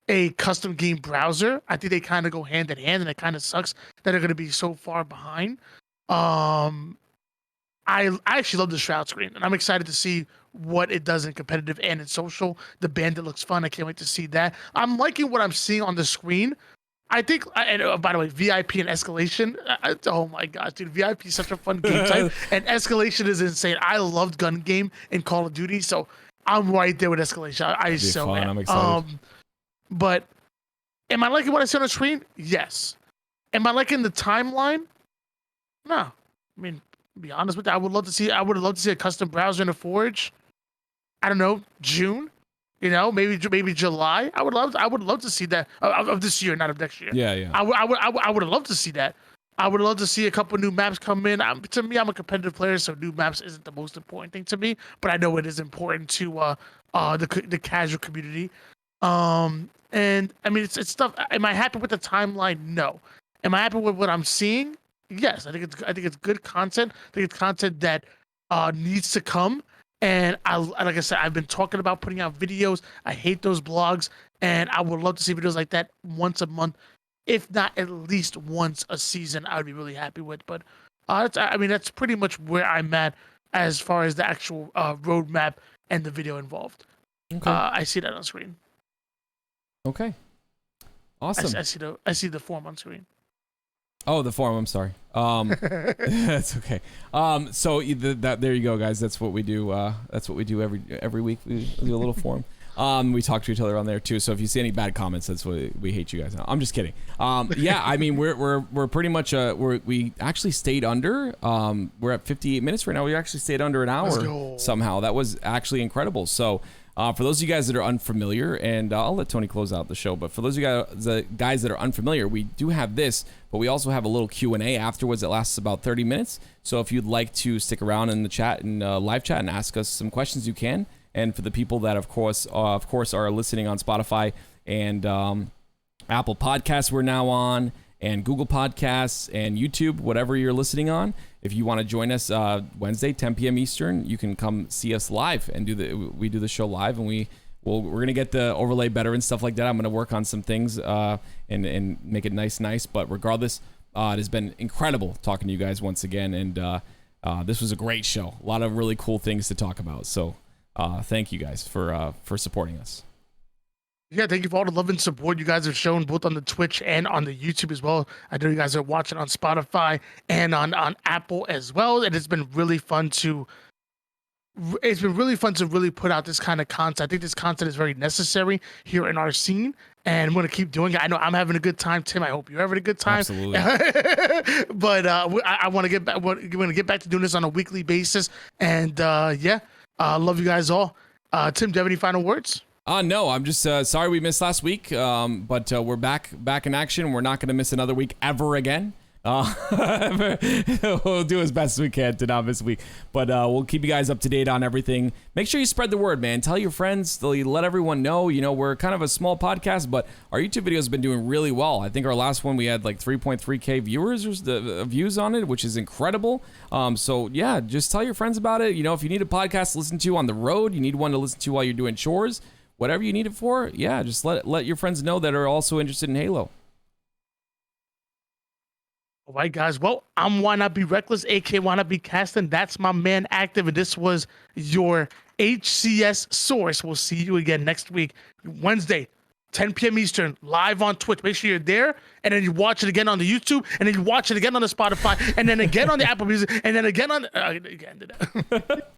a custom game browser. I think they kind of go hand in hand, and it kind of sucks that they're going to be so far behind. I actually love the Shroud screen, and I'm excited to see what it does in competitive and in social. The Bandit looks fun. I can't wait to see that. I'm liking what I'm seeing on the screen. I think, and by the way, VIP and Escalation. Oh my gosh, dude, VIP is such a fun game type, and Escalation is insane. I loved gun game in Call of Duty, so I'm right there with Escalation. I'm excited. But am I liking what I see on the screen? Yes. Am I liking the timeline? No. I mean, to be honest with you, I would love to see a custom browser in a Forge. I don't know, June. You know, maybe July. I would love to see that of this year, not of next year. Yeah. I would have loved to see that. I would love to see a couple new maps come in. To me, I'm a competitive player, so new maps isn't the most important thing to me. But I know it is important to the casual community. And I mean, it's stuff. Am I happy with the timeline? No. Am I happy with what I'm seeing? Yes. I think it's good content. I think it's content that needs to come. And like I said, I've been talking about putting out videos. I hate those blogs, and I would love to see videos like that once a month, if not at least once a season. I would be really happy with. But that's pretty much where I'm at as far as the actual roadmap and the video involved. Okay. I see that on screen. Okay. Awesome. I see the form on screen. Oh, the form. I'm sorry. That's okay. So there you go, guys. That's what we do. That's what we do every week. We do a little form. We talk to each other on there too. So if you see any bad comments, that's what we hate you guys. I'm just kidding. Yeah, I mean we're pretty much we actually stayed under. We're at 58 minutes right now. We actually stayed under an hour somehow. That was actually incredible. So. For those of you guys that are unfamiliar, and I'll let Tony close out the show, but for those of you guys that are unfamiliar, we do have this, but we also have a little Q&A afterwards that lasts about 30 minutes. So if you'd like to stick around in the chat and live chat and ask us some questions, you can. And for the people that, of course, are listening on Spotify and Apple Podcasts, we're now on, and Google Podcasts and YouTube, whatever you're listening on. If you want to join us Wednesday, 10 p.m. Eastern, you can come see us live and we do the show live, and we're gonna get the overlay better and stuff like that. I'm gonna work on some things and make it nice. But regardless, it has been incredible talking to you guys once again, and this was a great show. A lot of really cool things to talk about. So thank you guys for supporting us. Yeah, thank you for all the love and support you guys have shown both on the Twitch and on the YouTube as well. I know you guys are watching on Spotify and on Apple as well. And it's been really fun to really put out this kind of content. I think this content is very necessary here in our scene, and I'm going to keep doing it. I know I'm having a good time, Tim. I hope you're having a good time. Absolutely. But I want to get back. We're going to get back to doing this on a weekly basis. And love you guys all. Tim, do you have any final words? No, I'm just sorry we missed last week, but we're back in action. We're not going to miss another week ever again. We'll do as best as we can to not miss a week, but we'll keep you guys up to date on everything. Make sure you spread the word, man. Tell your friends, let everyone know. You know, we're kind of a small podcast, but our YouTube videos have been doing really well. I think our last one we had like 3.3k viewers or the views on it, which is incredible. So yeah, just tell your friends about it. You know, if you need a podcast to listen to on the road, you need one to listen to while you're doing chores, whatever you need it for, yeah, just let your friends know that are also interested in Halo. All right, guys. Well, I'm Why Not Be Reckless, aka Why Not Be Casting. That's my man Active, and this was your HCS Source. We'll see you again next week, Wednesday, 10 p.m. Eastern, live on Twitch. Make sure you're there, and then you watch it again on the YouTube, and then you watch it again on the Spotify, and then again on the Apple Music, and then again on